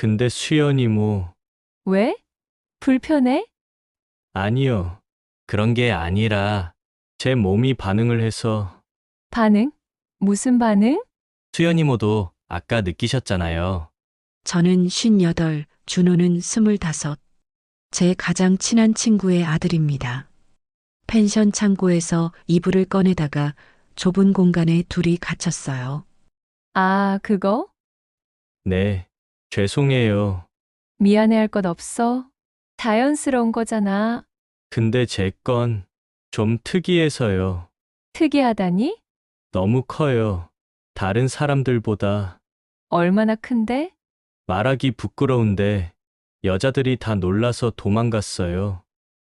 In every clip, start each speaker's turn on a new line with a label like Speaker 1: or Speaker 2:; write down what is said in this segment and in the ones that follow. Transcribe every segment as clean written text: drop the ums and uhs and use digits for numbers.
Speaker 1: 근데 수연이 뭐,
Speaker 2: 왜? 불편해?
Speaker 1: 아니요. 그런 게 아니라 제 몸이 반응을 해서
Speaker 2: 반응? 무슨 반응?
Speaker 1: 수연이 모도 아까 느끼셨잖아요.
Speaker 3: 저는 58, 준호는 25. 제 가장 친한 친구의 아들입니다. 펜션 창고에서 이불을 꺼내다가 좁은 공간에 둘이 갇혔어요.
Speaker 2: 아, 그거?
Speaker 1: 네, 죄송해요.
Speaker 2: 미안해할 것 없어. 자연스러운 거잖아.
Speaker 1: 근데 제 건 좀 특이해서요.
Speaker 2: 특이하다니?
Speaker 1: 너무 커요. 다른 사람들보다
Speaker 2: 얼마나 큰데?
Speaker 1: 말하기 부끄러운데 여자들이 다 놀라서 도망갔어요.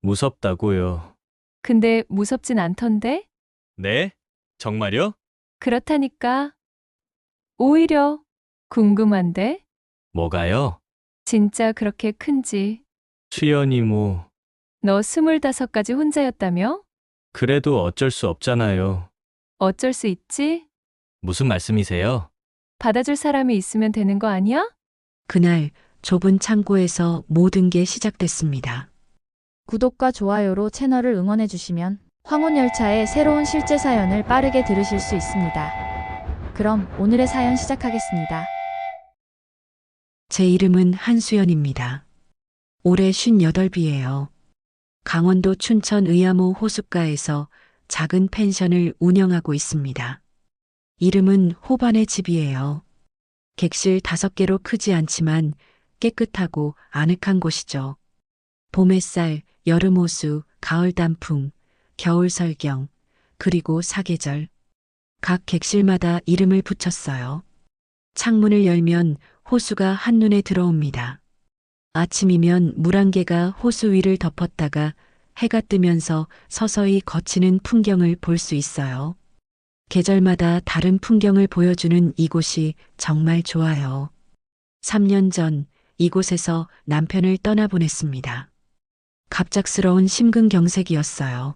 Speaker 1: 무섭다고요.
Speaker 2: 근데 무섭진 않던데?
Speaker 1: 네? 정말요?
Speaker 2: 그렇다니까. 오히려 궁금한데?
Speaker 1: 뭐가요?
Speaker 2: 진짜 그렇게 큰지.
Speaker 1: 수연이 뭐,
Speaker 2: 너 25까지 혼자였다며?
Speaker 1: 그래도 어쩔 수 없잖아요.
Speaker 2: 어쩔 수 있지?
Speaker 1: 무슨 말씀이세요?
Speaker 2: 받아줄 사람이 있으면 되는 거 아니야?
Speaker 3: 그날 좁은 창고에서 모든 게 시작됐습니다.
Speaker 4: 구독과 좋아요로 채널을 응원해 주시면 황혼열차의 새로운 실제 사연을 빠르게 들으실 수 있습니다. 그럼 오늘의 사연 시작하겠습니다.
Speaker 3: 제 이름은 한수연입니다. 올해 58이에요. 강원도 춘천 의암호 호숫가에서 작은 펜션을 운영하고 있습니다. 이름은 호반의 집이에요. 객실 5개로 크지 않지만 깨끗하고 아늑한 곳이죠. 봄 햇살, 여름 호수, 가을 단풍, 겨울 설경, 그리고 사계절. 각 객실마다 이름을 붙였어요. 창문을 열면 호수가 한눈에 들어옵니다. 아침이면 물안개가 호수 위를 덮었다가 해가 뜨면서 서서히 걷히는 풍경을 볼 수 있어요. 계절마다 다른 풍경을 보여주는 이곳이 정말 좋아요. 3년 전 이곳에서 남편을 떠나보냈습니다. 갑작스러운 심근경색이었어요.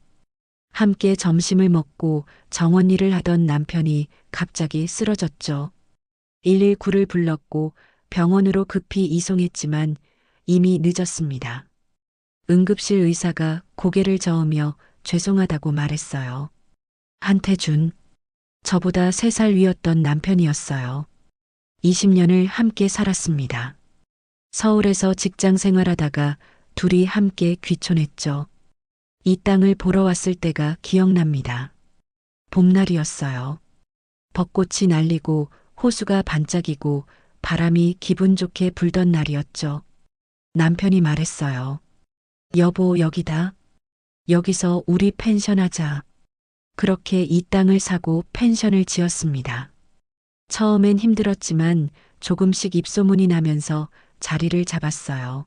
Speaker 3: 함께 점심을 먹고 정원 일을 하던 남편이 갑자기 쓰러졌죠. 119를 불렀고 병원으로 급히 이송했지만 이미 늦었습니다. 응급실 의사가 고개를 저으며 죄송하다고 말했어요. 한태준, 저보다 3살 위였던 남편이었어요. 20년을 함께 살았습니다. 서울에서 직장 생활하다가 둘이 함께 귀촌했죠. 이 땅을 보러 왔을 때가 기억납니다. 봄날이었어요. 벚꽃이 날리고 호수가 반짝이고 바람이 기분 좋게 불던 날이었죠. 남편이 말했어요. 여보, 여기다. 여기서 우리 펜션 하자. 그렇게 이 땅을 사고 펜션을 지었습니다. 처음엔 힘들었지만 조금씩 입소문이 나면서 자리를 잡았어요.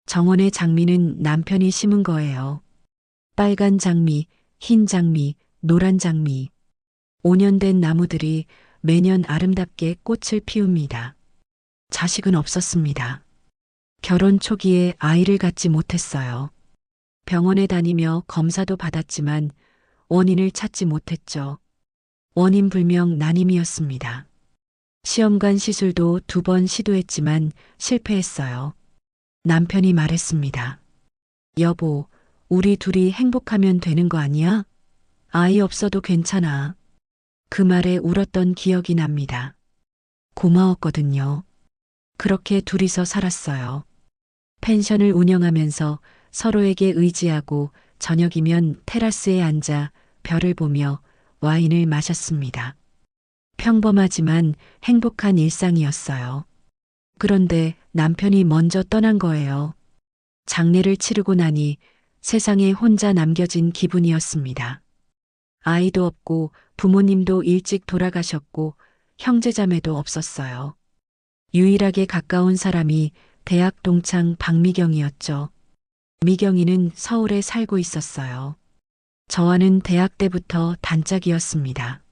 Speaker 3: 정원의 장미는 남편이 심은 거예요. 빨간 장미, 흰 장미, 노란 장미. 5년 된 나무들이 매년 아름답게 꽃을 피웁니다. 자식은 없었습니다. 결혼 초기에 아이를 갖지 못했어요. 병원에 다니며 검사도 받았지만 원인을 찾지 못했죠. 원인 불명 난임이었습니다. 시험관 시술도 2번 시도했지만 실패했어요. 남편이 말했습니다. 여보, 우리 둘이 행복하면 되는 거 아니야? 아이 없어도 괜찮아. 그 말에 울었던 기억이 납니다. 고마웠거든요. 그렇게 둘이서 살았어요. 펜션을 운영하면서 서로에게 의지하고 저녁이면 테라스에 앉아 별을 보며 와인을 마셨습니다. 평범하지만 행복한 일상이었어요. 그런데 남편이 먼저 떠난 거예요. 장례를 치르고 나니 세상에 혼자 남겨진 기분이었습니다. 아이도 없고 부모님도 일찍 돌아가셨고 형제자매도 없었어요. 유일하게 가까운 사람이 대학 동창 박미경이었죠. 미경이는 서울에 살고 있었어요. 저와는 대학 때부터 단짝이었습니다.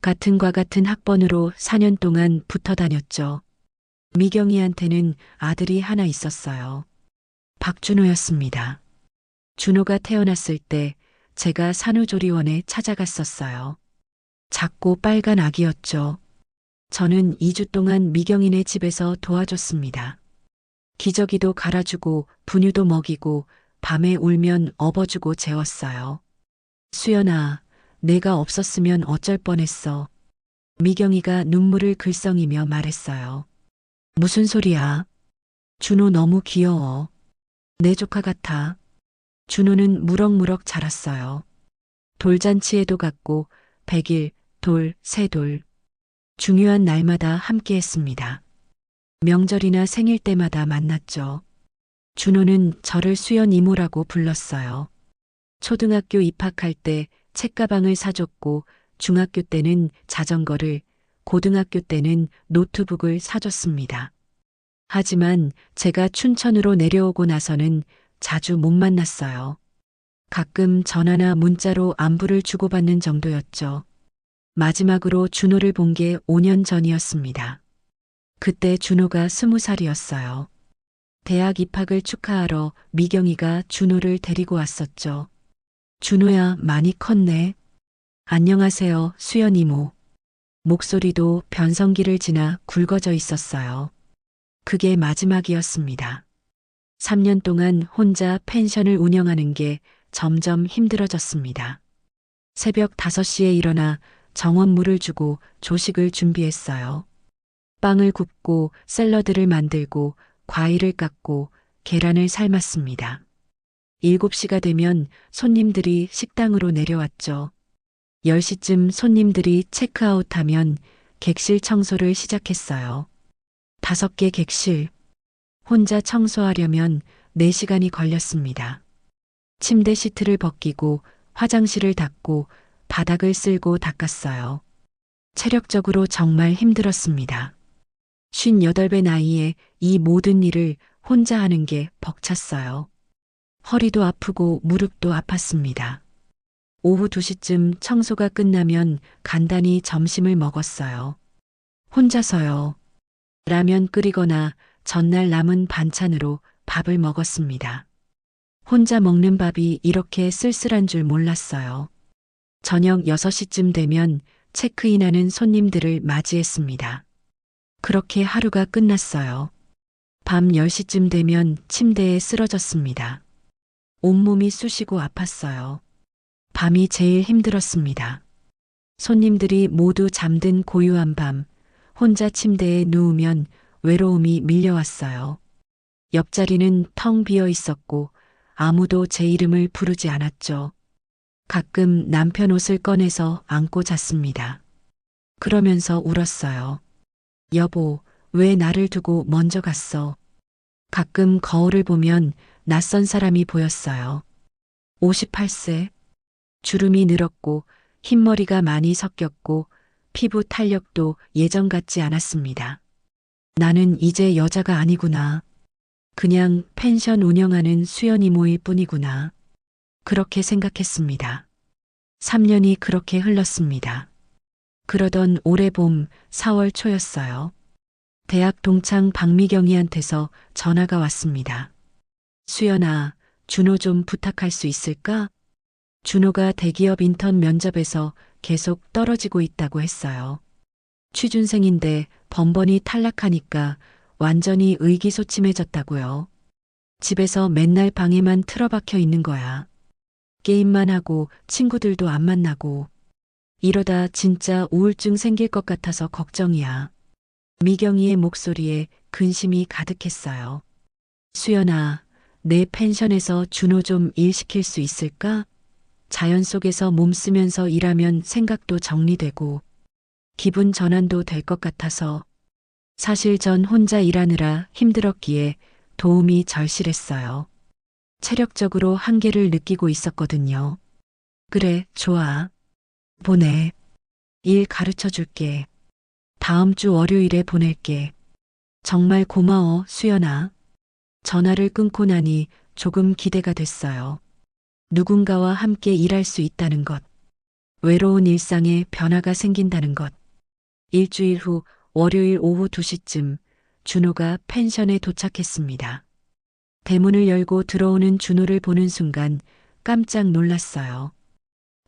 Speaker 3: 같은 과 같은 학번으로 4년 동안 붙어 다녔죠. 미경이한테는 아들이 하나 있었어요. 박준호였습니다. 준호가 태어났을 때 제가 산후조리원에 찾아갔었어요. 작고 빨간 아기였죠. 저는 2주 동안 미경이네 집에서 도와줬습니다. 기저귀도 갈아주고 분유도 먹이고 밤에 울면 업어주고 재웠어요. 수연아, 내가 없었으면 어쩔 뻔했어. 미경이가 눈물을 글썽이며 말했어요. 무슨 소리야? 준호 너무 귀여워. 내 조카 같아. 준호는 무럭무럭 자랐어요. 돌잔치에도 갔고 100일, 돌, 새돌. 중요한 날마다 함께 했습니다. 명절이나 생일 때마다 만났죠. 준호는 저를 수연 이모라고 불렀어요. 초등학교 입학할 때 책가방을 사줬고 중학교 때는 자전거를, 고등학교 때는 노트북을 사줬습니다. 하지만 제가 춘천으로 내려오고 나서는 자주 못 만났어요. 가끔 전화나 문자로 안부를 주고받는 정도였죠. 마지막으로 준호를 본 게 5년 전이었습니다. 그때 준호가 20살이었어요. 대학 입학을 축하하러 미경이가 준호를 데리고 왔었죠. 준호야, 많이 컸네. 안녕하세요, 수연 이모. 목소리도 변성기를 지나 굵어져 있었어요. 그게 마지막이었습니다. 3년 동안 혼자 펜션을 운영하는 게 점점 힘들어졌습니다. 새벽 5시에 일어나 정원물을 주고 조식을 준비했어요. 빵을 굽고 샐러드를 만들고 과일을 깎고 계란을 삶았습니다. 7시가 되면 손님들이 식당으로 내려왔죠. 10시쯤 손님들이 체크아웃하면 객실 청소를 시작했어요. 5개 객실. 혼자 청소하려면 4시간이 걸렸습니다. 침대 시트를 벗기고 화장실을 닦고 바닥을 쓸고 닦았어요. 체력적으로 정말 힘들었습니다. 58배 나이에 이 모든 일을 혼자 하는 게 벅찼어요. 허리도 아프고 무릎도 아팠습니다. 오후 2시쯤 청소가 끝나면 간단히 점심을 먹었어요. 혼자서요. 라면 끓이거나 전날 남은 반찬으로 밥을 먹었습니다. 혼자 먹는 밥이 이렇게 쓸쓸한 줄 몰랐어요. 저녁 6시쯤 되면 체크인하는 손님들을 맞이했습니다. 그렇게 하루가 끝났어요. 밤 10시쯤 되면 침대에 쓰러졌습니다. 온몸이 쑤시고 아팠어요. 밤이 제일 힘들었습니다. 손님들이 모두 잠든 고요한 밤, 혼자 침대에 누우면 외로움이 밀려왔어요. 옆자리는 텅 비어 있었고 아무도 제 이름을 부르지 않았죠. 가끔 남편 옷을 꺼내서 안고 잤습니다. 그러면서 울었어요. 여보, 왜 나를 두고 먼저 갔어? 가끔 거울을 보면 낯선 사람이 보였어요. 58세. 주름이 늘었고 흰머리가 많이 섞였고 피부 탄력도 예전 같지 않았습니다. 나는 이제 여자가 아니구나. 그냥 펜션 운영하는 수연 이모일 뿐이구나. 그렇게 생각했습니다. 3년이 그렇게 흘렀습니다. 그러던 올해 봄 4월 초였어요. 대학 동창 박미경이한테서 전화가 왔습니다. 수연아, 준호 좀 부탁할 수 있을까? 준호가 대기업 인턴 면접에서 계속 떨어지고 있다고 했어요. 취준생인데 번번이 탈락하니까 완전히 의기소침해졌다고요. 집에서 맨날 방에만 틀어박혀 있는 거야. 게임만 하고 친구들도 안 만나고. 이러다 진짜 우울증 생길 것 같아서 걱정이야. 미경이의 목소리에 근심이 가득했어요. 수연아, 내 펜션에서 준호 좀 일 시킬 수 있을까? 자연 속에서 몸 쓰면서 일하면 생각도 정리되고 기분 전환도 될 것 같아서. 사실 전 혼자 일하느라 힘들었기에 도움이 절실했어요. 체력적으로 한계를 느끼고 있었거든요. 그래, 좋아. 보내. 일 가르쳐 줄게. 다음 주 월요일에 보낼게. 정말 고마워, 수연아. 전화를 끊고 나니 조금 기대가 됐어요. 누군가와 함께 일할 수 있다는 것. 외로운 일상에 변화가 생긴다는 것. 일주일 후 월요일 오후 2시쯤 준호가 펜션에 도착했습니다. 대문을 열고 들어오는 준호를 보는 순간 깜짝 놀랐어요.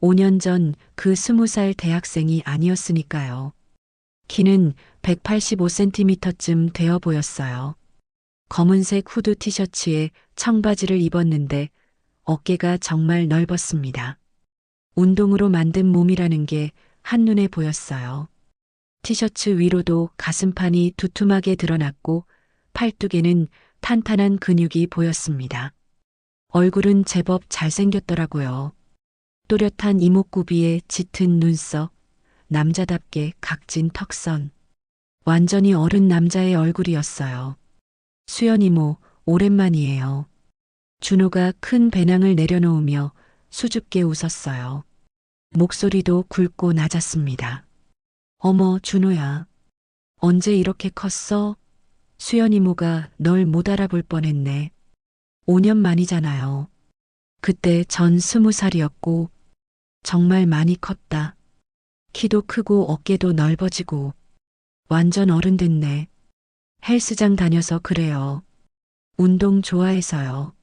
Speaker 3: 5년 전 그 20살 대학생이 아니었으니까요. 키는 185cm쯤 되어 보였어요. 검은색 후드 티셔츠에 청바지를 입었는데 어깨가 정말 넓었습니다. 운동으로 만든 몸이라는 게 한눈에 보였어요. 티셔츠 위로도 가슴판이 두툼하게 드러났고 팔뚝에는 탄탄한 근육이 보였습니다. 얼굴은 제법 잘생겼더라고요. 또렷한 이목구비에 짙은 눈썹, 남자답게 각진 턱선. 완전히 어른 남자의 얼굴이었어요. 수연 이모, 오랜만이에요. 준호가 큰 배낭을 내려놓으며 수줍게 웃었어요. 목소리도 굵고 낮았습니다. 어머, 준호야. 언제 이렇게 컸어? 수연 이모가 널 못 알아볼 뻔했네. 5년 만이잖아요. 그때 전 20살이었고 정말 많이 컸다. 키도 크고 어깨도 넓어지고 완전 어른 됐네. 헬스장 다녀서 그래요. 운동 좋아해서요.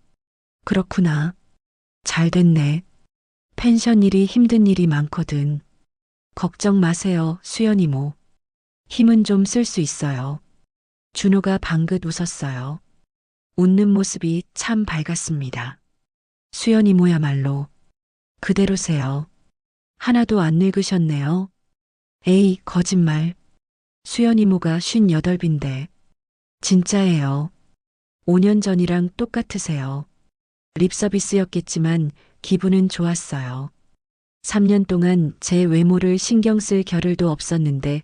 Speaker 3: 그렇구나. 잘 됐네. 펜션 일이 힘든 일이 많거든. 걱정 마세요, 수연 이모. 힘은 좀 쓸 수 있어요. 준호가 방긋 웃었어요. 웃는 모습이 참 밝았습니다. 수연 이모야말로 그대로세요. 하나도 안 늙으셨네요. 에이, 거짓말. 수연 이모가 58인데. 진짜예요. 5년 전이랑 똑같으세요. 립서비스였겠지만 기분은 좋았어요. 3년 동안 제 외모를 신경 쓸 겨를도 없었는데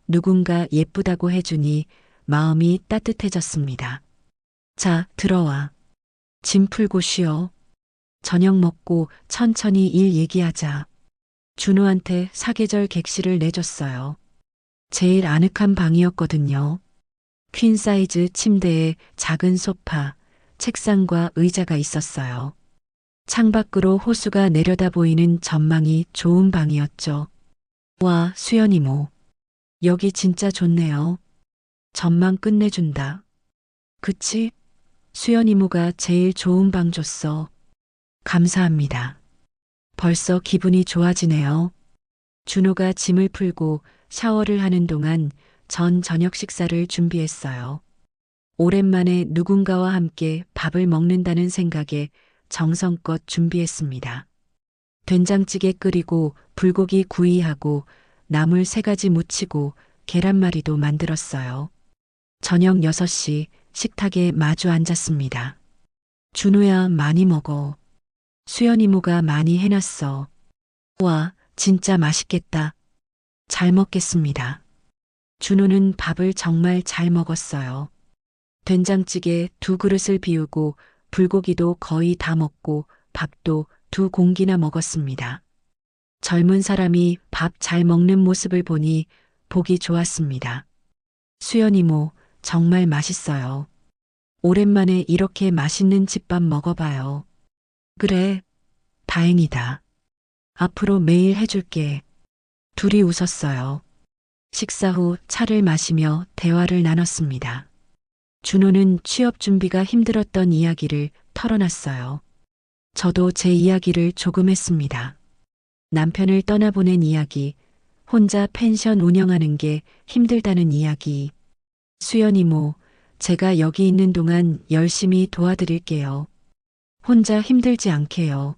Speaker 3: 누군가 예쁘다고 해주니 마음이 따뜻해졌습니다. 자, 들어와. 짐 풀고 쉬어. 저녁 먹고 천천히 일 얘기하자. 준호한테 사계절 객실을 내줬어요. 제일 아늑한 방이었거든요. 퀸 사이즈 침대에 작은 소파, 책상과 의자가 있었어요. 창밖으로 호수가 내려다 보이는 전망이 좋은 방이었죠. 와, 수연 이모. 여기 진짜 좋네요. 전망 끝내준다. 그치? 수연 이모가 제일 좋은 방 줬어. 감사합니다. 벌써 기분이 좋아지네요. 준호가 짐을 풀고 샤워를 하는 동안 전 저녁 식사를 준비했어요. 오랜만에 누군가와 함께 밥을 먹는다는 생각에 정성껏 준비했습니다. 된장찌개 끓이고 불고기 구이하고 나물 3가지 무치고 계란말이도 만들었어요. 저녁 6시 식탁에 마주 앉았습니다. 준호야, 많이 먹어. 수연 이모가 많이 해놨어. 와, 진짜 맛있겠다. 잘 먹겠습니다. 준호는 밥을 정말 잘 먹었어요. 된장찌개 2그릇을 비우고 불고기도 거의 다 먹고 밥도 2공기나 먹었습니다. 젊은 사람이 밥 잘 먹는 모습을 보니 보기 좋았습니다. 수연 이모, 정말 맛있어요. 오랜만에 이렇게 맛있는 집밥 먹어봐요. 그래, 다행이다. 앞으로 매일 해줄게. 둘이 웃었어요. 식사 후 차를 마시며 대화를 나눴습니다. 준호는 취업 준비가 힘들었던 이야기를 털어놨어요. 저도 제 이야기를 조금 했습니다. 남편을 떠나보낸 이야기, 혼자 펜션 운영하는 게 힘들다는 이야기. 수연 이모, 제가 여기 있는 동안 열심히 도와드릴게요. 혼자 힘들지 않게요.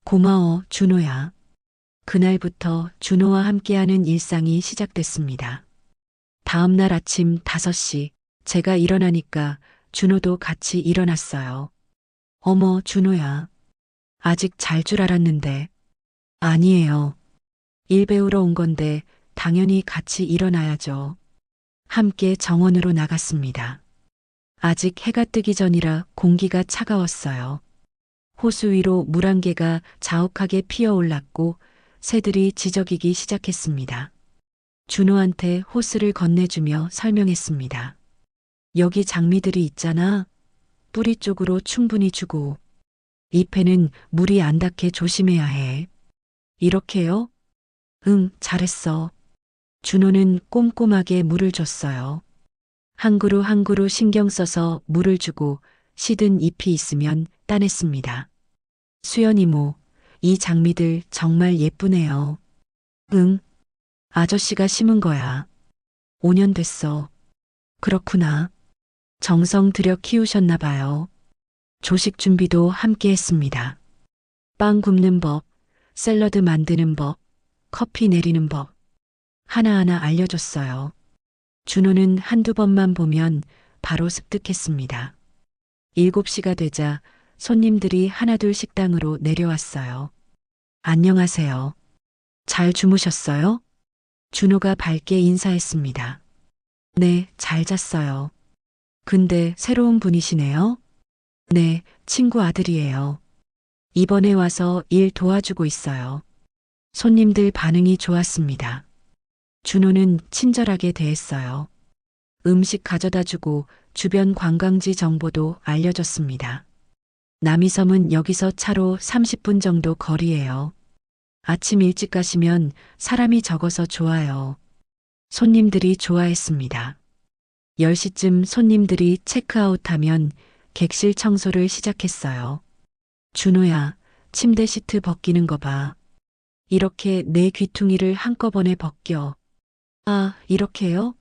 Speaker 3: 고마워, 준호야. 그날부터 준호와 함께하는 일상이 시작됐습니다. 다음 날 아침 5시, 제가 일어나니까 준호도 같이 일어났어요. 어머, 준호야. 아직 잘 줄 알았는데. 아니에요. 일 배우러 온 건데 당연히 같이 일어나야죠. 함께 정원으로 나갔습니다. 아직 해가 뜨기 전이라 공기가 차가웠어요. 호수 위로 물안개가 자욱하게 피어올랐고 새들이 지저귀기 시작했습니다. 준호한테 호수를 건네주며 설명했습니다. 여기 장미들이 있잖아. 뿌리 쪽으로 충분히 주고 잎에는 물이 안 닿게 조심해야 해. 이렇게요? 응, 잘했어. 준호는 꼼꼼하게 물을 줬어요. 한 그루 한 그루 신경 써서 물을 주고 시든 잎이 있으면 따냈습니다. 수연 이모, 이 장미들 정말 예쁘네요. 응, 아저씨가 심은 거야. 5년 됐어. 그렇구나. 정성 들여 키우셨나 봐요. 조식 준비도 함께 했습니다. 빵 굽는 법, 샐러드 만드는 법, 커피 내리는 법. 하나하나 알려줬어요. 준호는 한두 번만 보면 바로 습득했습니다. 7시가 되자 손님들이 하나둘 식당으로 내려왔어요. 안녕하세요. 잘 주무셨어요? 준호가 밝게 인사했습니다. 네, 잘 잤어요. 근데 새로운 분이시네요? 네, 친구 아들이에요. 이번에 와서 일 도와주고 있어요. 손님들 반응이 좋았습니다. 준호는 친절하게 대했어요. 음식 가져다 주고 주변 관광지 정보도 알려줬습니다. 남이섬은 여기서 차로 30분 정도 거리예요. 아침 일찍 가시면 사람이 적어서 좋아요. 손님들이 좋아했습니다. 10시쯤 손님들이 체크아웃하면 객실 청소를 시작했어요. 준호야, 침대 시트 벗기는 거 봐. 이렇게 내 귀퉁이를 한꺼번에 벗겨. 아, 이렇게요?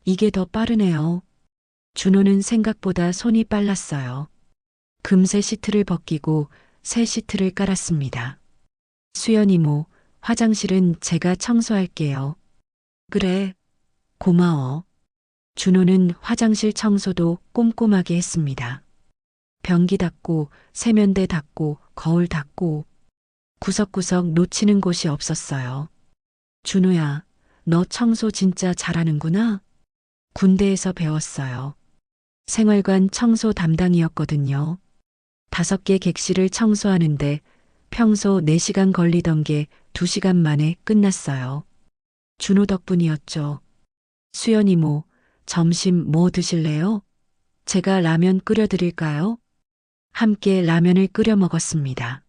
Speaker 3: 이게 더 빠르네요. 준호는 생각보다 손이 빨랐어요. 금세 시트를 벗기고 새 시트를 깔았습니다. 수연 이모, 화장실은 제가 청소할게요. 그래, 고마워. 준호는 화장실 청소도 꼼꼼하게 했습니다. 변기 닦고, 세면대 닦고, 거울 닦고, 구석구석 놓치는 곳이 없었어요. 준호야, 너 청소 진짜 잘하는구나? 군대에서 배웠어요. 생활관 청소 담당이었거든요. 5개 객실을 청소하는데 평소 4시간 걸리던 게 2시간 만에 끝났어요. 준호 덕분이었죠. 수연 이모, 점심 뭐 드실래요? 제가 라면 끓여드릴까요? 함께 라면을 끓여 먹었습니다.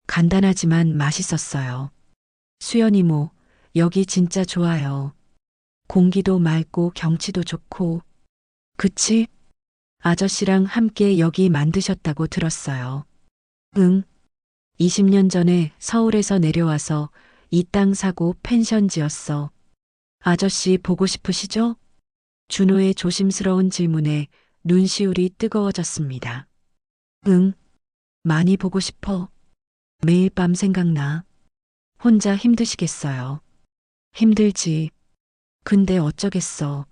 Speaker 3: 간단하지만 맛있었어요. 수연 이모, 여기 진짜 좋아요. 공기도 맑고 경치도 좋고. 그치? 아저씨랑 함께 여기 만드셨다고 들었어요. 응. 20년 전에 서울에서 내려와서 이 땅 사고 펜션 지었어. 아저씨 보고 싶으시죠? 준호의 조심스러운 질문에 눈시울이 뜨거워졌습니다. 응. 많이 보고 싶어. 매일 밤 생각나. 혼자 힘드시겠어요. 힘들지. 근데 어쩌겠어.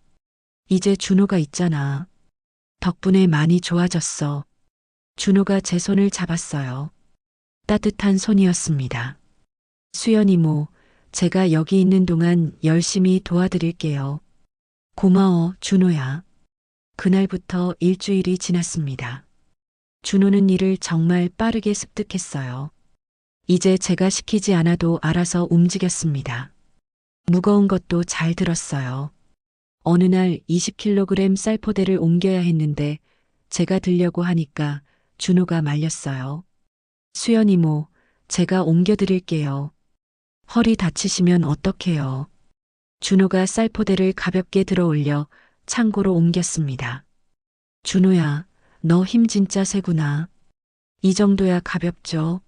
Speaker 3: 이제 준호가 있잖아. 덕분에 많이 좋아졌어. 준호가 제 손을 잡았어요. 따뜻한 손이었습니다. 수연 이모, 제가 여기 있는 동안 열심히 도와드릴게요. 고마워, 준호야. 그날부터 일주일이 지났습니다. 준호는 일을 정말 빠르게 습득했어요. 이제 제가 시키지 않아도 알아서 움직였습니다. 무거운 것도 잘 들었어요. 어느 날 20kg 쌀포대를 옮겨야 했는데 제가 들려고 하니까 준호가 말렸어요. 수연 이모, 제가 옮겨드릴게요. 허리 다치시면 어떡해요. 준호가 쌀포대를 가볍게 들어 올려 창고로 옮겼습니다. 준호야, 너 힘 진짜 세구나. 이 정도야 가볍죠.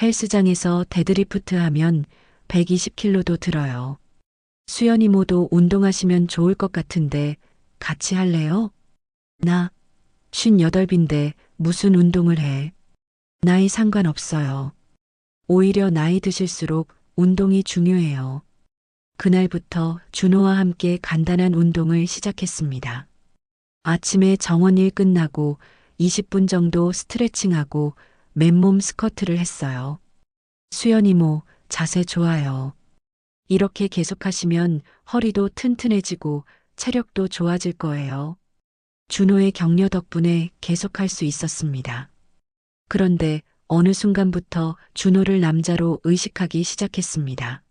Speaker 3: 헬스장에서 데드리프트 하면 120kg도 들어요. 수연 이모도 운동하시면 좋을 것 같은데 같이 할래요? 나 58인데 무슨 운동을 해. 나이 상관없어요. 오히려 나이 드실수록 운동이 중요해요. 그날부터 준호와 함께 간단한 운동을 시작했습니다. 아침에 정원일 끝나고 20분 정도 스트레칭하고 맨몸 스쿼트를 했어요. 수연 이모, 자세 좋아요. 이렇게 계속하시면 허리도 튼튼해지고 체력도 좋아질 거예요. 준호의 격려 덕분에 계속할 수 있었습니다. 그런데 어느 순간부터 준호를 남자로 의식하기 시작했습니다.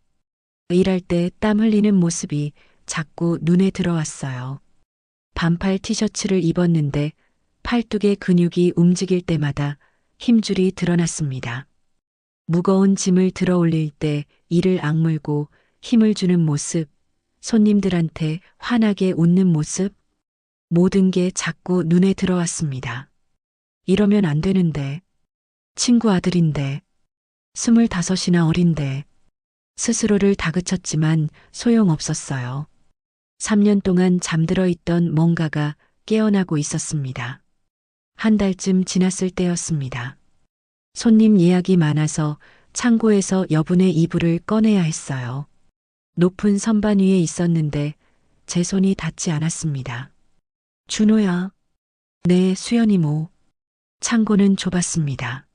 Speaker 3: 일할 때 땀 흘리는 모습이 자꾸 눈에 들어왔어요. 반팔 티셔츠를 입었는데 팔뚝의 근육이 움직일 때마다 힘줄이 드러났습니다. 무거운 짐을 들어 올릴 때 이를 악물고 힘을 주는 모습, 손님들한테 환하게 웃는 모습, 모든 게 자꾸 눈에 들어왔습니다. 이러면 안 되는데. 친구 아들인데. 25이나 어린데. 스스로를 다그쳤지만 소용없었어요. 3년 동안 잠들어 있던 뭔가가 깨어나고 있었습니다. 한 달쯤 지났을 때였습니다. 손님 예약이 많아서 창고에서 여분의 이불을 꺼내야 했어요. 높은 선반 위에 있었는데 제 손이 닿지 않았습니다. 준호야. 네, 수연이모. 창고는 좁았습니다.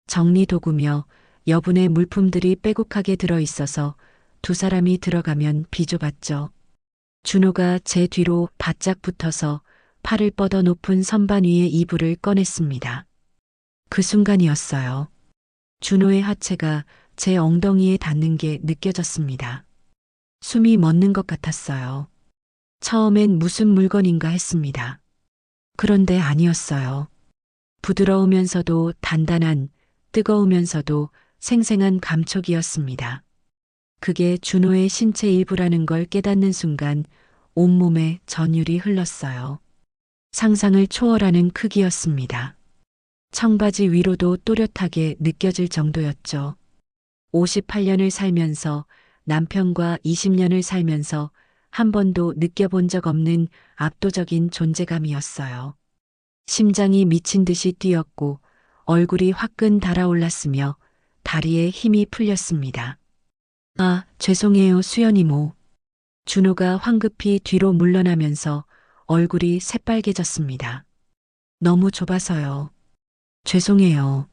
Speaker 3: 정리도구며 여분의 물품들이 빼곡하게 들어 있어서 두 사람이 들어가면 비좁았죠. 준호가 제 뒤로 바짝 붙어서 팔을 뻗어 높은 선반 위에 이불을 꺼냈습니다. 그 순간이었어요. 준호의 하체가 제 엉덩이에 닿는 게 느껴졌습니다. 숨이 멎는 것 같았어요. 처음엔 무슨 물건인가 했습니다. 그런데 아니었어요. 부드러우면서도 단단한, 뜨거우면서도 생생한 감촉이었습니다. 그게 준호의 신체 일부라는 걸 깨닫는 순간 온몸에 전율이 흘렀어요. 상상을 초월하는 크기였습니다. 청바지 위로도 또렷하게 느껴질 정도였죠. 58년을 살면서 남편과 20년을 살면서 한 번도 느껴본 적 없는 압도적인 존재감이었어요. 심장이 미친 듯이 뛰었고 얼굴이 화끈 달아올랐으며 다리에 힘이 풀렸습니다. 아, 죄송해요, 수연이모. 준호가 황급히 뒤로 물러나면서 얼굴이 새빨개졌습니다. 너무 좁아서요. 죄송해요.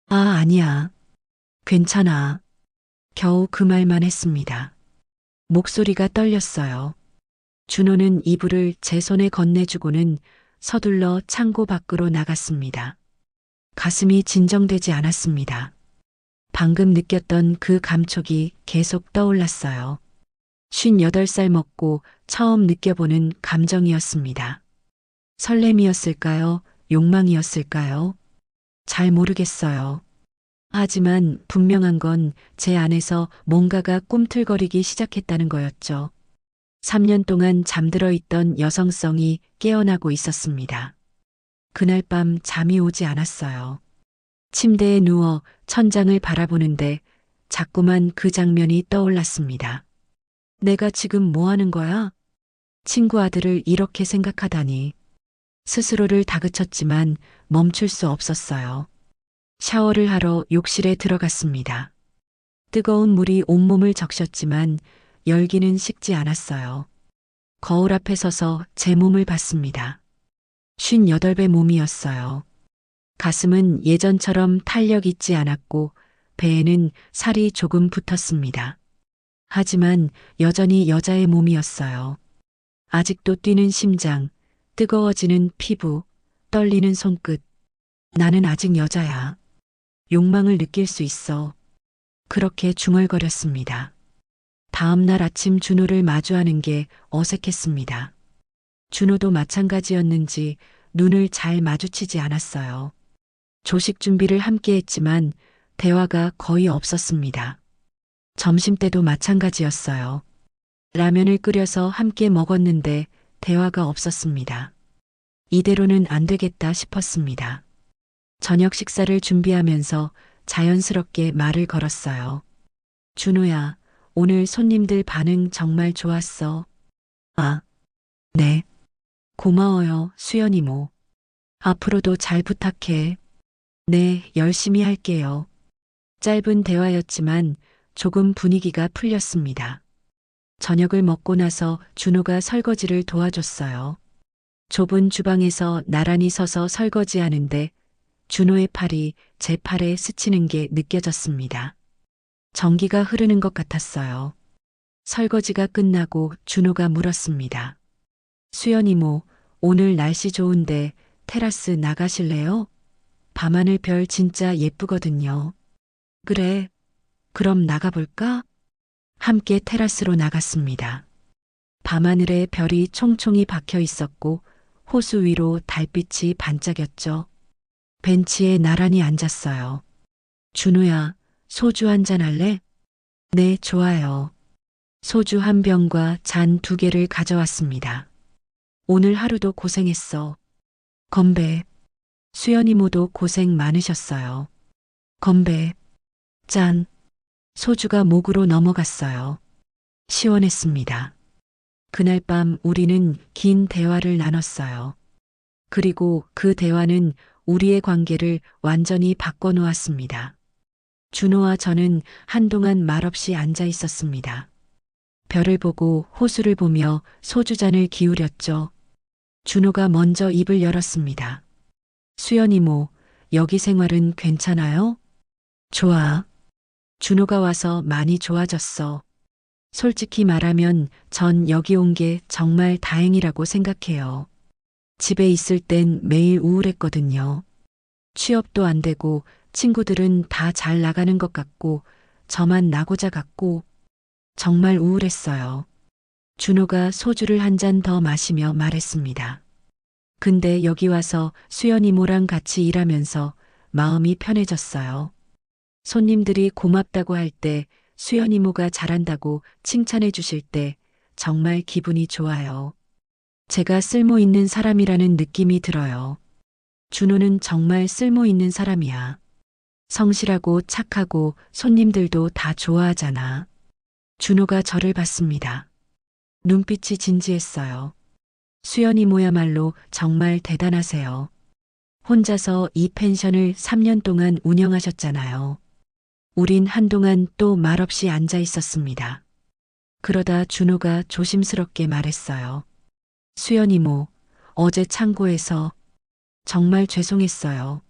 Speaker 3: 아, 아니야. 괜찮아. 겨우 그 말만 했습니다. 목소리가 떨렸어요. 준호는 이불을 제 손에 건네주고는 서둘러 창고 밖으로 나갔습니다. 가슴이 진정되지 않았습니다. 방금 느꼈던 그 감촉이 계속 떠올랐어요. 58살 먹고 처음 느껴보는 감정이었습니다. 설렘이었을까요? 욕망이었을까요? 잘 모르겠어요. 하지만 분명한 건 제 안에서 뭔가가 꿈틀거리기 시작했다는 거였죠. 3년 동안 잠들어 있던 여성성이 깨어나고 있었습니다. 그날 밤 잠이 오지 않았어요. 침대에 누워 천장을 바라보는데 자꾸만 그 장면이 떠올랐습니다. 내가 지금 뭐 하는 거야? 친구 아들을 이렇게 생각하다니. 스스로를 다그쳤지만 멈출 수 없었어요. 샤워를 하러 욕실에 들어갔습니다. 뜨거운 물이 온몸을 적셨지만 열기는 식지 않았어요. 거울 앞에 서서 제 몸을 봤습니다. 58배 몸이었어요. 가슴은 예전처럼 탄력 있지 않았고 배에는 살이 조금 붙었습니다. 하지만 여전히 여자의 몸이었어요. 아직도 뛰는 심장, 뜨거워지는 피부, 떨리는 손끝. 나는 아직 여자야. 욕망을 느낄 수 있어. 그렇게 중얼거렸습니다. 다음 날 아침 준호를 마주하는 게 어색했습니다. 준호도 마찬가지였는지 눈을 잘 마주치지 않았어요. 조식 준비를 함께 했지만 대화가 거의 없었습니다. 점심때도 마찬가지였어요. 라면을 끓여서 함께 먹었는데 대화가 없었습니다. 이대로는 안 되겠다 싶었습니다. 저녁 식사를 준비하면서 자연스럽게 말을 걸었어요. 준호야, 오늘 손님들 반응 정말 좋았어. 아, 네. 고마워요, 수연이모. 앞으로도 잘 부탁해. 네, 열심히 할게요. 짧은 대화였지만 조금 분위기가 풀렸습니다. 저녁을 먹고 나서 준호가 설거지를 도와줬어요. 좁은 주방에서 나란히 서서 설거지하는데 준호의 팔이 제 팔에 스치는 게 느껴졌습니다. 전기가 흐르는 것 같았어요. 설거지가 끝나고 준호가 물었습니다. 수연이모, 오늘 날씨 좋은데 테라스 나가실래요? 밤하늘 별 진짜 예쁘거든요. 그래, 그럼 나가볼까? 함께 테라스로 나갔습니다. 밤하늘에 별이 총총히 박혀 있었고 호수 위로 달빛이 반짝였죠. 벤치에 나란히 앉았어요. 준호야, 소주 한잔 할래? 네, 좋아요. 소주 한 병과 잔 2개를 가져왔습니다. 오늘 하루도 고생했어. 건배. 수연이모도 고생 많으셨어요. 건배. 짠. 소주가 목으로 넘어갔어요. 시원했습니다. 그날 밤 우리는 긴 대화를 나눴어요. 그리고 그 대화는 우리의 관계를 완전히 바꿔놓았습니다. 준호와 저는 한동안 말없이 앉아 있었습니다. 별을 보고 호수를 보며 소주잔을 기울였죠. 준호가 먼저 입을 열었습니다. 수연 이모, 여기 생활은 괜찮아요? 좋아. 준호가 와서 많이 좋아졌어. 솔직히 말하면 전 여기 온 게 정말 다행이라고 생각해요. 집에 있을 땐 매일 우울했거든요. 취업도 안 되고 친구들은 다 잘 나가는 것 같고 저만 나고자 같고 정말 우울했어요. 준호가 소주를 한 잔 더 마시며 말했습니다. 근데 여기 와서 수연 이모랑 같이 일하면서 마음이 편해졌어요. 손님들이 고맙다고 할 때, 수연 이모가 잘한다고 칭찬해 주실 때 정말 기분이 좋아요. 제가 쓸모 있는 사람이라는 느낌이 들어요. 준호는 정말 쓸모 있는 사람이야. 성실하고 착하고 손님들도 다 좋아하잖아. 준호가 저를 봤습니다. 눈빛이 진지했어요. 수연 이모야말로 정말 대단하세요. 혼자서 이 펜션을 3년 동안 운영하셨잖아요. 우린 한동안 또 말없이 앉아 있었습니다. 그러다 준호가 조심스럽게 말했어요. 수연 이모, 어제 창고에서 정말 죄송했어요.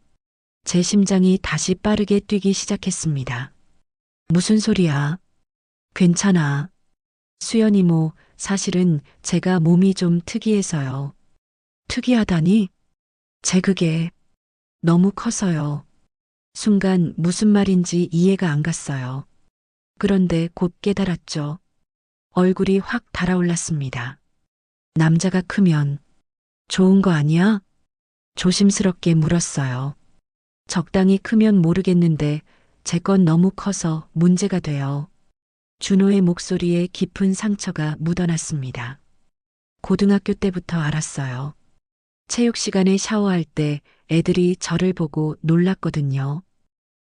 Speaker 3: 제 심장이 다시 빠르게 뛰기 시작했습니다. 무슨 소리야? 괜찮아. 수연 이모, 사실은 제가 몸이 좀 특이해서요. 특이하다니? 제 그게 너무 커서요. 순간 무슨 말인지 이해가 안 갔어요. 그런데 곧 깨달았죠. 얼굴이 확 달아올랐습니다. 남자가 크면 좋은 거 아니야? 조심스럽게 물었어요. 적당히 크면 모르겠는데 제 건 너무 커서 문제가 돼요. 준호의 목소리에 깊은 상처가 묻어났습니다. 고등학교 때부터 알았어요. 체육 시간에 샤워할 때 애들이 저를 보고 놀랐거든요.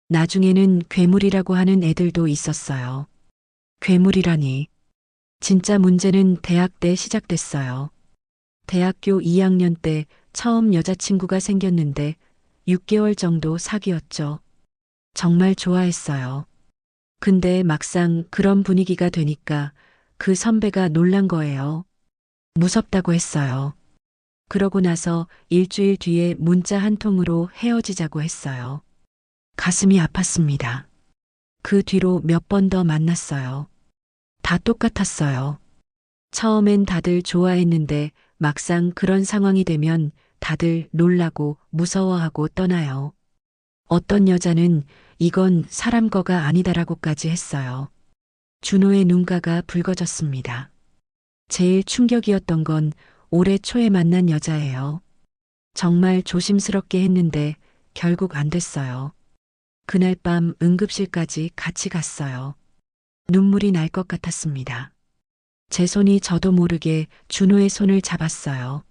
Speaker 3: 나중에는 괴물이라고 하는 애들도 있었어요. 괴물이라니. 진짜 문제는 대학 때 시작됐어요. 대학교 2학년 때 처음 여자친구가 생겼는데 6개월 정도 사귀었죠. 정말 좋아했어요. 근데 막상 그런 분위기가 되니까 그 선배가 놀란 거예요. 무섭다고 했어요. 그러고 나서 일주일 뒤에 문자 한 통으로 헤어지자고 했어요. 가슴이 아팠습니다. 그 뒤로 몇 번 더 만났어요. 다 똑같았어요. 처음엔 다들 좋아했는데 막상 그런 상황이 되면 다들 놀라고 무서워하고 떠나요. 어떤 여자는 이건 사람 거가 아니다라고까지 했어요. 준호의 눈가가 붉어졌습니다. 제일 충격이었던 건 올해 초에 만난 여자예요. 정말 조심스럽게 했는데 결국 안 됐어요. 그날 밤 응급실까지 같이 갔어요. 눈물이 날 것 같았습니다. 제 손이 저도 모르게 준호의 손을 잡았어요.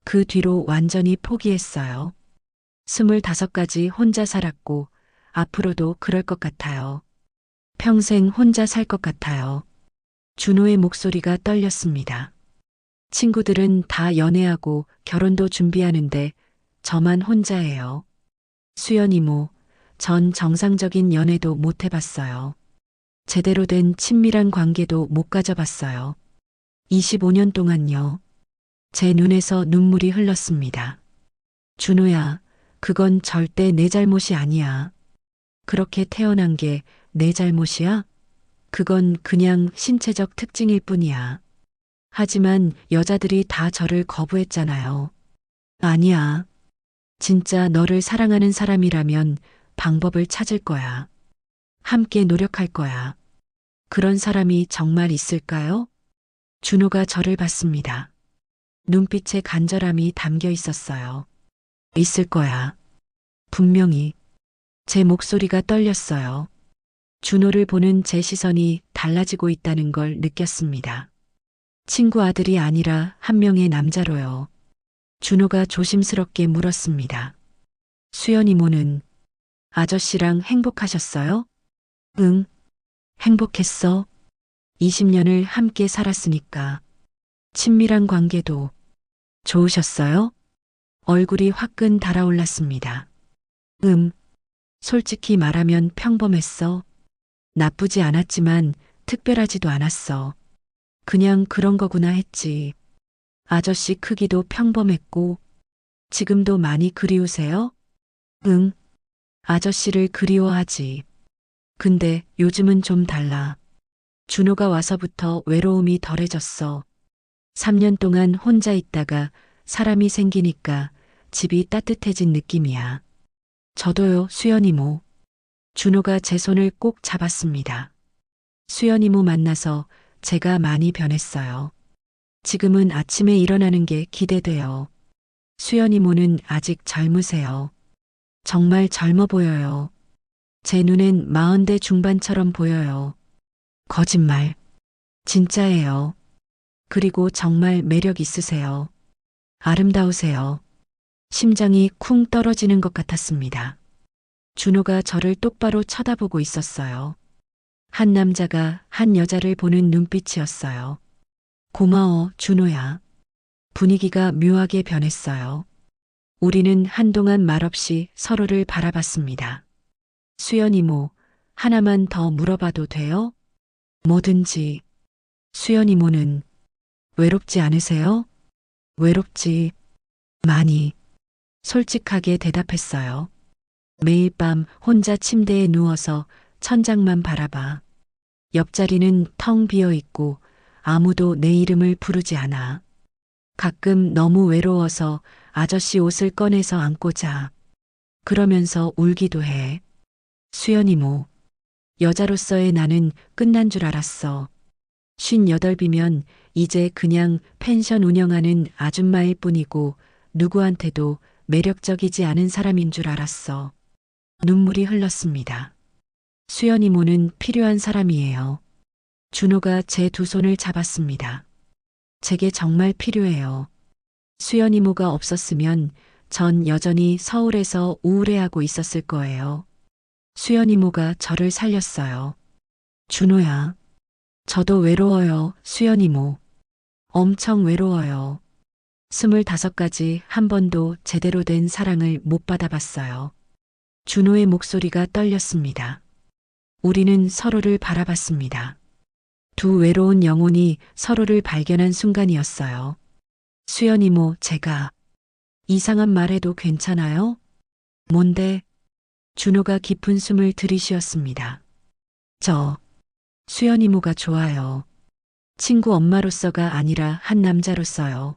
Speaker 3: 그 뒤로 완전히 포기했어요. 25까지 혼자 살았고 앞으로도 그럴 것 같아요. 평생 혼자 살 것 같아요. 준호의 목소리가 떨렸습니다. 친구들은 다 연애하고 결혼도 준비하는데 저만 혼자예요. 수연 이모, 전 정상적인 연애도 못 해봤어요. 제대로 된 친밀한 관계도 못 가져봤어요. 25년 동안요. 제 눈에서 눈물이 흘렀습니다. 준호야, 그건 절대 내 잘못이 아니야. 그렇게 태어난 게 내 잘못이야? 그건 그냥 신체적 특징일 뿐이야. 하지만 여자들이 다 저를 거부했잖아요. 아니야. 진짜 너를 사랑하는 사람이라면 방법을 찾을 거야. 함께 노력할 거야. 그런 사람이 정말 있을까요? 준호가 저를 봤습니다. 눈빛에 간절함이 담겨 있었어요. 있을 거야. 분명히. 제 목소리가 떨렸어요. 준호를 보는 제 시선이 달라지고 있다는 걸 느꼈습니다. 친구 아들이 아니라 한 명의 남자로요. 준호가 조심스럽게 물었습니다. 수연 이모는 아저씨랑 행복하셨어요? 응, 행복했어. 20년을 함께 살았으니까. 친밀한 관계도 좋으셨어요? 얼굴이 화끈 달아올랐습니다. 솔직히 말하면 평범했어. 나쁘지 않았지만 특별하지도 않았어. 그냥 그런 거구나 했지. 아저씨 크기도 평범했고, 지금도 많이 그리우세요? 응. 아저씨를 그리워하지. 근데 요즘은 좀 달라. 준호가 와서부터 외로움이 덜해졌어. 3년 동안 혼자 있다가 사람이 생기니까 집이 따뜻해진 느낌이야. 저도요, 수연이모. 준호가 제 손을 꼭 잡았습니다. 수연이모 만나서 제가 많이 변했어요. 지금은 아침에 일어나는 게 기대돼요. 수연이모는 아직 젊으세요. 정말 젊어 보여요. 제 눈엔 40대 중반처럼 보여요. 거짓말. 진짜예요. 그리고 정말 매력 있으세요. 아름다우세요. 심장이 쿵 떨어지는 것 같았습니다. 준호가 저를 똑바로 쳐다보고 있었어요. 한 남자가 한 여자를 보는 눈빛이었어요. 고마워, 준호야. 분위기가 묘하게 변했어요. 우리는 한동안 말없이 서로를 바라봤습니다. 수연 이모, 하나만 더 물어봐도 돼요? 뭐든지. 수연 이모는 외롭지 않으세요? 외롭지. 많이. 솔직하게 대답했어요. 매일 밤 혼자 침대에 누워서 천장만 바라봐. 옆자리는 텅 비어 있고 아무도 내 이름을 부르지 않아. 가끔 너무 외로워서 아저씨 옷을 꺼내서 안고 자. 그러면서 울기도 해. 수연 이모. 여자로서의 나는 끝난 줄 알았어. 58이면 이제 그냥 펜션 운영하는 아줌마일 뿐이고 누구한테도 매력적이지 않은 사람인 줄 알았어. 눈물이 흘렀습니다. 수연 이모는 필요한 사람이에요. 준호가 제 두 손을 잡았습니다. 제게 정말 필요해요. 수연 이모가 없었으면 전 여전히 서울에서 우울해하고 있었을 거예요. 수연 이모가 저를 살렸어요. 준호야. 저도 외로워요, 수연 이모. 엄청 외로워요. 25까지 한 번도 제대로 된 사랑을 못 받아봤어요. 준호의 목소리가 떨렸습니다. 우리는 서로를 바라봤습니다. 두 외로운 영혼이 서로를 발견한 순간이었어요. 수연 이모, 제가 이상한 말 해도 괜찮아요? 뭔데? 준호가 깊은 숨을 들이쉬었습니다. 수연 이모가 좋아요. 친구 엄마로서가 아니라 한 남자로서요.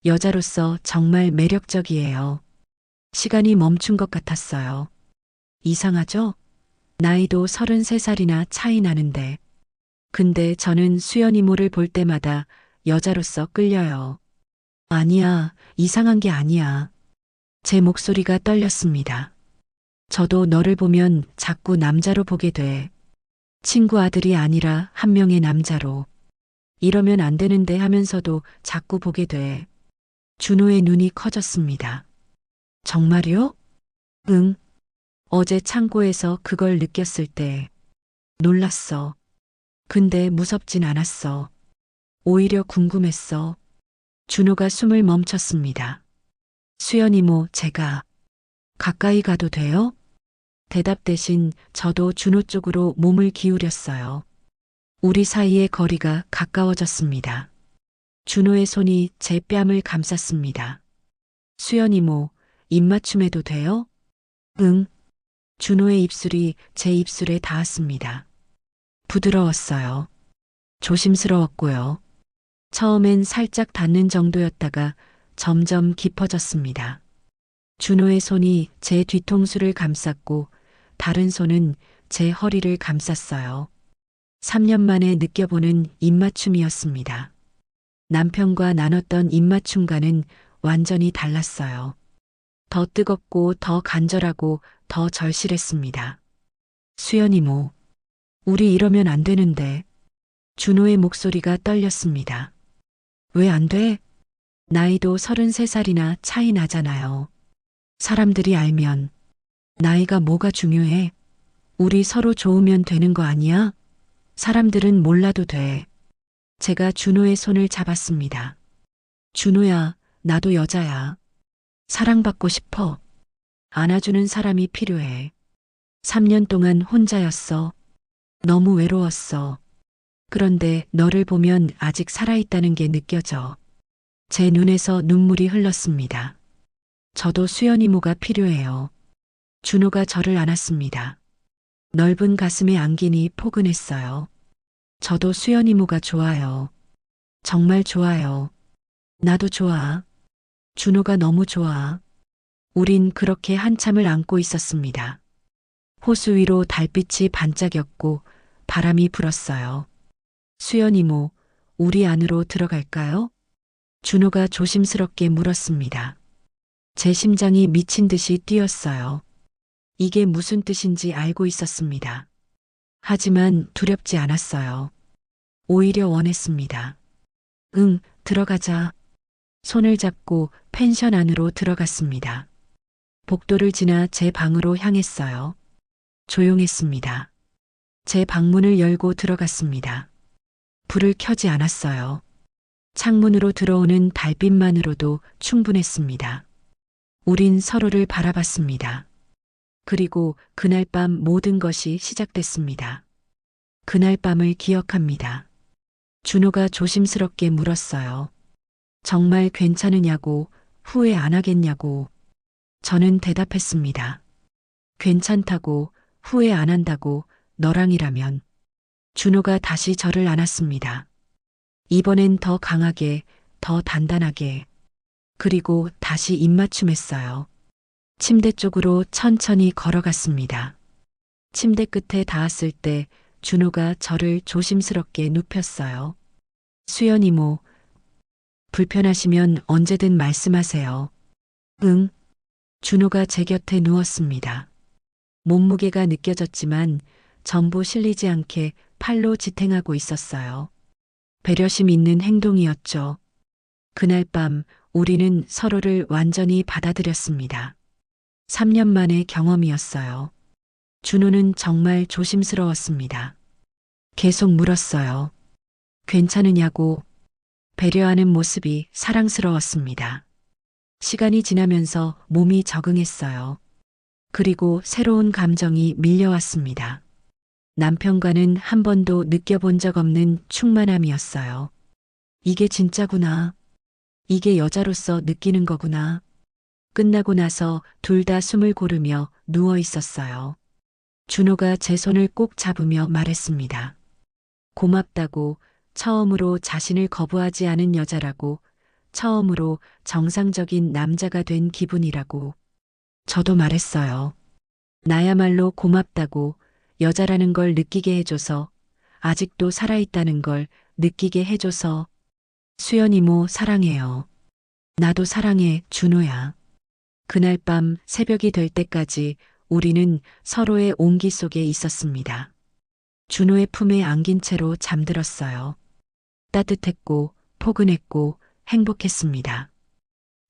Speaker 3: 여자로서 정말 매력적이에요. 시간이 멈춘 것 같았어요. 이상하죠? 나이도 33살이나 차이 나는데. 근데 저는 수연 이모를 볼 때마다 여자로서 끌려요. 아니야, 이상한 게 아니야. 제 목소리가 떨렸습니다. 저도 너를 보면 자꾸 남자로 보게 돼. 친구 아들이 아니라 한 명의 남자로. 이러면 안 되는데 하면서도 자꾸 보게 돼. 준호의 눈이 커졌습니다. 정말요? 응. 어제 창고에서 그걸 느꼈을 때 놀랐어. 근데 무섭진 않았어. 오히려 궁금했어. 준호가 숨을 멈췄습니다. 수연 이모, 제가 가까이 가도 돼요? 대답 대신 저도 준호 쪽으로 몸을 기울였어요. 우리 사이의 거리가 가까워졌습니다. 준호의 손이 제 뺨을 감쌌습니다. 수연 이모, 입맞춤해도 돼요? 응. 준호의 입술이 제 입술에 닿았습니다. 부드러웠어요. 조심스러웠고요. 처음엔 살짝 닿는 정도였다가 점점 깊어졌습니다. 준호의 손이 제 뒤통수를 감쌌고 다른 손은 제 허리를 감쌌어요. 3년 만에 느껴보는 입맞춤이었습니다. 남편과 나눴던 입맞춤과는 완전히 달랐어요. 더 뜨겁고 더 간절하고 더 절실했습니다. 수연 이모, 우리 이러면 안 되는데. 준호의 목소리가 떨렸습니다. 왜 안 돼? 나이도 33살이나 차이 나잖아요. 사람들이 알면. 나이가 뭐가 중요해? 우리 서로 좋으면 되는 거 아니야? 사람들은 몰라도 돼. 제가 준호의 손을 잡았습니다. 준호야, 나도 여자야. 사랑받고 싶어. 안아주는 사람이 필요해. 3년 동안 혼자였어. 너무 외로웠어. 그런데 너를 보면 아직 살아있다는 게 느껴져. 제 눈에서 눈물이 흘렀습니다. 저도 수연 이모가 필요해요. 준호가 저를 안았습니다. 넓은 가슴에 안기니 포근했어요. 저도 수연 이모가 좋아요. 정말 좋아요. 나도 좋아. 준호가 너무 좋아. 우린 그렇게 한참을 안고 있었습니다. 호수 위로 달빛이 반짝였고 바람이 불었어요. 수연 이모, 우리 안으로 들어갈까요? 준호가 조심스럽게 물었습니다. 제 심장이 미친 듯이 뛰었어요. 이게 무슨 뜻인지 알고 있었습니다. 하지만 두렵지 않았어요. 오히려 원했습니다. 응, 들어가자. 손을 잡고 펜션 안으로 들어갔습니다. 복도를 지나 제 방으로 향했어요. 조용했습니다. 제 방문을 열고 들어갔습니다. 불을 켜지 않았어요. 창문으로 들어오는 달빛만으로도 충분했습니다. 우린 서로를 바라봤습니다. 그리고 그날 밤 모든 것이 시작됐습니다. 그날 밤을 기억합니다. 준호가 조심스럽게 물었어요. 정말 괜찮으냐고, 후회 안 하겠냐고. 저는 대답했습니다. 괜찮다고, 후회 안 한다고, 너랑이라면. 준호가 다시 저를 안았습니다. 이번엔 더 강하게, 더 단단하게. 그리고 다시 입맞춤했어요. 침대 쪽으로 천천히 걸어갔습니다. 침대 끝에 닿았을 때 준호가 저를 조심스럽게 눕혔어요. 수연 이모, 불편하시면 언제든 말씀하세요. 응. 준호가 제 곁에 누웠습니다. 몸무게가 느껴졌지만 전부 실리지 않게 팔로 지탱하고 있었어요. 배려심 있는 행동이었죠. 그날 밤 우리는 서로를 완전히 받아들였습니다. 3년 만의 경험이었어요. 준호는 정말 조심스러웠습니다. 계속 물었어요. 괜찮으냐고. 배려하는 모습이 사랑스러웠습니다. 시간이 지나면서 몸이 적응했어요. 그리고 새로운 감정이 밀려왔습니다. 남편과는 한 번도 느껴본 적 없는 충만함이었어요. 이게 진짜구나. 이게 여자로서 느끼는 거구나. 끝나고 나서 둘 다 숨을 고르며 누워 있었어요. 준호가 제 손을 꼭 잡으며 말했습니다. 고맙다고, 처음으로 자신을 거부하지 않은 여자라고, 처음으로 정상적인 남자가 된 기분이라고. 저도 말했어요. 나야말로 고맙다고, 여자라는 걸 느끼게 해줘서, 아직도 살아있다는 걸 느끼게 해줘서. 수연 이모 사랑해요. 나도 사랑해, 준호야. 그날 밤 새벽이 될 때까지 우리는 서로의 온기 속에 있었습니다. 준호의 품에 안긴 채로 잠들었어요. 따뜻했고 포근했고 행복했습니다.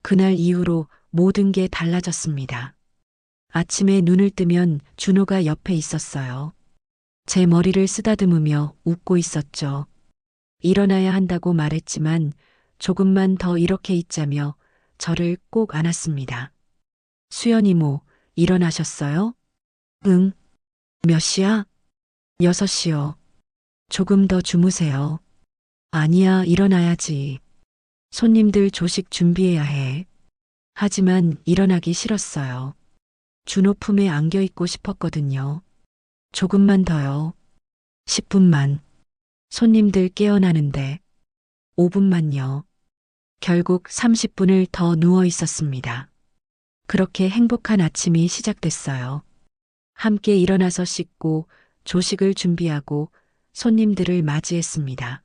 Speaker 3: 그날 이후로 모든 게 달라졌습니다. 아침에 눈을 뜨면 준호가 옆에 있었어요. 제 머리를 쓰다듬으며 웃고 있었죠. 일어나야 한다고 말했지만 조금만 더 이렇게 있자며 저를 꼭 안았습니다. 수연 이모, 일어나셨어요? 응. 몇 시야? 6시요. 조금 더 주무세요. 아니야, 일어나야지. 손님들 조식 준비해야 해. 하지만 일어나기 싫었어요. 준호 품에 안겨 있고 싶었거든요. 조금만 더요. 10분만. 손님들 깨어나는데. 5분만요. 결국 30분을 더 누워 있었습니다. 그렇게 행복한 아침이 시작됐어요. 함께 일어나서 씻고 조식을 준비하고 손님들을 맞이했습니다.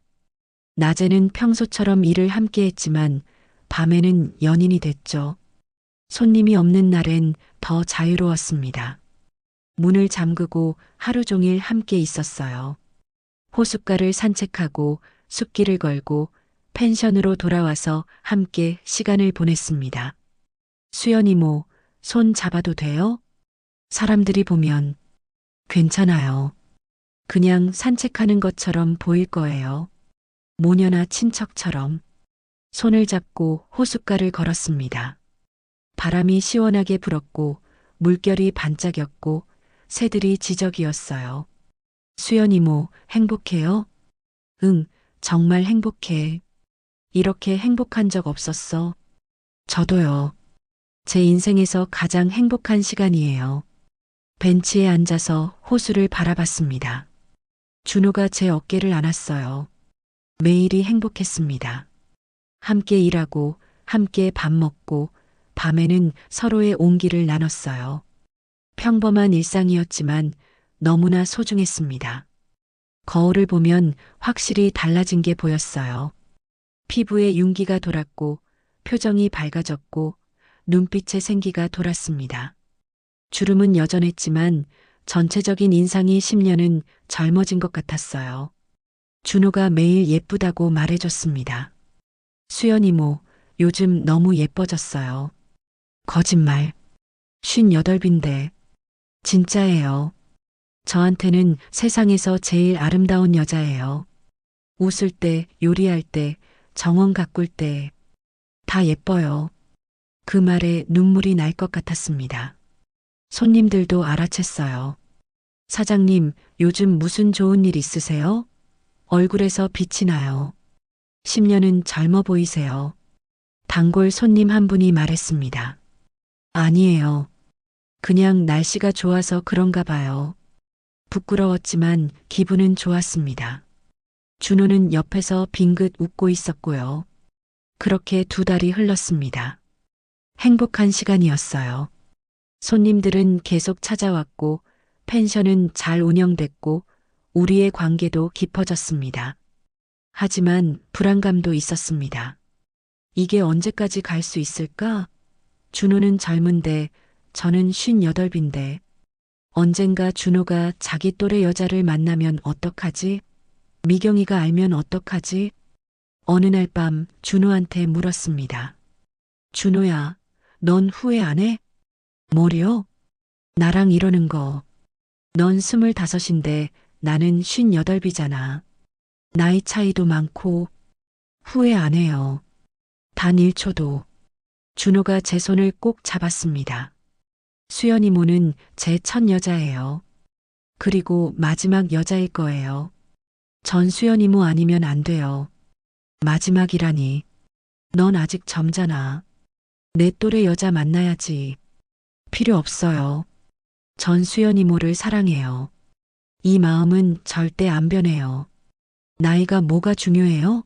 Speaker 3: 낮에는 평소처럼 일을 함께 했지만 밤에는 연인이 됐죠. 손님이 없는 날엔 더 자유로웠습니다. 문을 잠그고 하루 종일 함께 있었어요. 호숫가를 산책하고 숲길을 걸고 펜션으로 돌아와서 함께 시간을 보냈습니다. 수연 이모, 손 잡아도 돼요? 사람들이 보면 괜찮아요. 그냥 산책하는 것처럼 보일 거예요. 모녀나 친척처럼 손을 잡고 호숫가를 걸었습니다. 바람이 시원하게 불었고 물결이 반짝였고 새들이 지저귀었어요. 수연 이모, 행복해요? 응, 정말 행복해. 이렇게 행복한 적 없었어. 저도요. 제 인생에서 가장 행복한 시간이에요. 벤치에 앉아서 호수를 바라봤습니다. 준호가 제 어깨를 안았어요. 매일이 행복했습니다. 함께 일하고, 함께 밥 먹고, 밤에는 서로의 온기를 나눴어요. 평범한 일상이었지만 너무나 소중했습니다. 거울을 보면 확실히 달라진 게 보였어요. 피부에 윤기가 돌았고, 표정이 밝아졌고, 눈빛에 생기가 돌았습니다. 주름은 여전했지만 전체적인 인상이 10년은 젊어진 것 같았어요. 준호가 매일 예쁘다고 말해줬습니다. 수연 이모, 요즘 너무 예뻐졌어요. 거짓말. 58인데. 진짜예요. 저한테는 세상에서 제일 아름다운 여자예요. 웃을 때, 요리할 때, 정원 가꿀 때, 다 예뻐요. 그 말에 눈물이 날 것 같았습니다. 손님들도 알아챘어요. 사장님, 요즘 무슨 좋은 일 있으세요? 얼굴에서 빛이 나요. 10년은 젊어 보이세요. 단골 손님 한 분이 말했습니다. 아니에요. 그냥 날씨가 좋아서 그런가 봐요. 부끄러웠지만 기분은 좋았습니다. 준호는 옆에서 빙긋 웃고 있었고요. 그렇게 2달이 흘렀습니다. 행복한 시간이었어요. 손님들은 계속 찾아왔고, 펜션은 잘 운영됐고, 우리의 관계도 깊어졌습니다. 하지만 불안감도 있었습니다. 이게 언제까지 갈 수 있을까? 준호는 젊은데 저는 58인데 언젠가 준호가 자기 또래 여자를 만나면 어떡하지? 미경이가 알면 어떡하지? 어느 날 밤 준호한테 물었습니다. 준호야, 넌 후회 안 해? 뭐려? 나랑 이러는 거. 넌 25인데 나는 58이잖아. 나이 차이도 많고 후회 안 해요. 단 1초도. 준호가 제 손을 꼭 잡았습니다. 수연 이모는 제 첫 여자예요. 그리고 마지막 여자일 거예요. 전 수연 이모 아니면 안 돼요. 마지막이라니. 넌 아직 젊잖아. 내 또래 여자 만나야지. 필요 없어요. 전 수연 이모를 사랑해요. 이 마음은 절대 안 변해요. 나이가 뭐가 중요해요?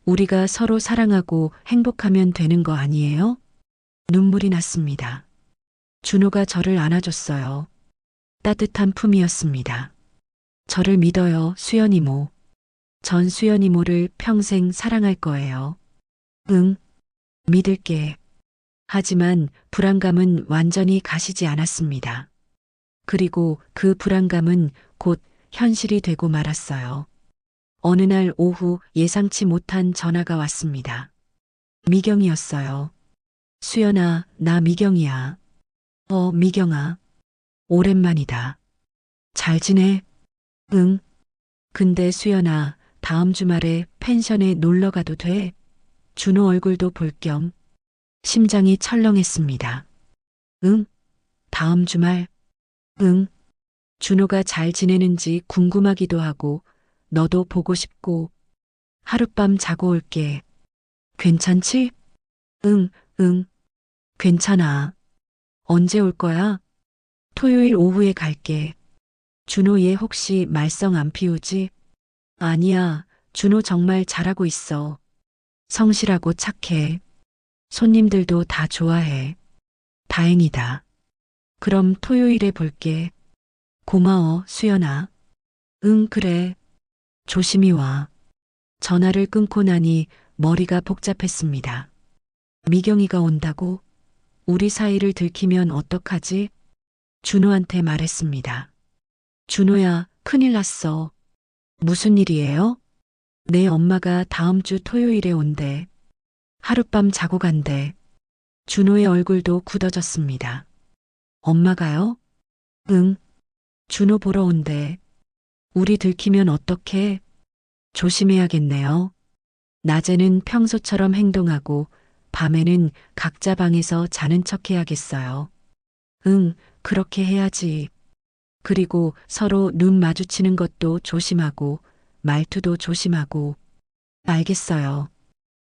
Speaker 3: 우리가 서로 사랑하고 행복하면 되는 거 아니에요? 눈물이 났습니다. 준호가 저를 안아줬어요. 따뜻한 품이었습니다. 저를 믿어요, 수연 이모. 전 수연 이모를 평생 사랑할 거예요. 응, 믿을게. 하지만 불안감은 완전히 가시지 않았습니다. 그리고 그 불안감은 곧 현실이 되고 말았어요. 어느 날 오후 예상치 못한 전화가 왔습니다. 미경이었어요. 수연아, 나 미경이야. 미경아. 오랜만이다. 잘 지내? 응. 근데 수연아, 다음 주말에 펜션에 놀러 가도 돼? 준호 얼굴도 볼 겸. 심장이 철렁했습니다. 응? 다음 주말? 응. 준호가 잘 지내는지 궁금하기도 하고, 너도 보고 싶고, 하룻밤 자고 올게. 괜찮지? 응, 응. 괜찮아. 언제 올 거야? 토요일 오후에 갈게. 준호 얘 혹시 말썽 안 피우지? 아니야. 준호 정말 잘하고 있어. 성실하고 착해. 손님들도 다 좋아해. 다행이다. 그럼 토요일에 볼게. 고마워, 수연아. 응, 그래. 조심히 와. 전화를 끊고 나니 머리가 복잡했습니다. 미경이가 온다고? 우리 사이를 들키면 어떡하지? 준호한테 말했습니다. 준호야, 큰일 났어. 무슨 일이에요? 내 엄마가 다음 주 토요일에 온대. 하룻밤 자고 간대. 준호의 얼굴도 굳어졌습니다. 엄마가요? 응. 준호 보러 온대. 우리 들키면 어떡해? 조심해야겠네요. 낮에는 평소처럼 행동하고 밤에는 각자 방에서 자는 척 해야겠어요. 응, 그렇게 해야지. 그리고 서로 눈 마주치는 것도 조심하고 말투도 조심하고. 알겠어요.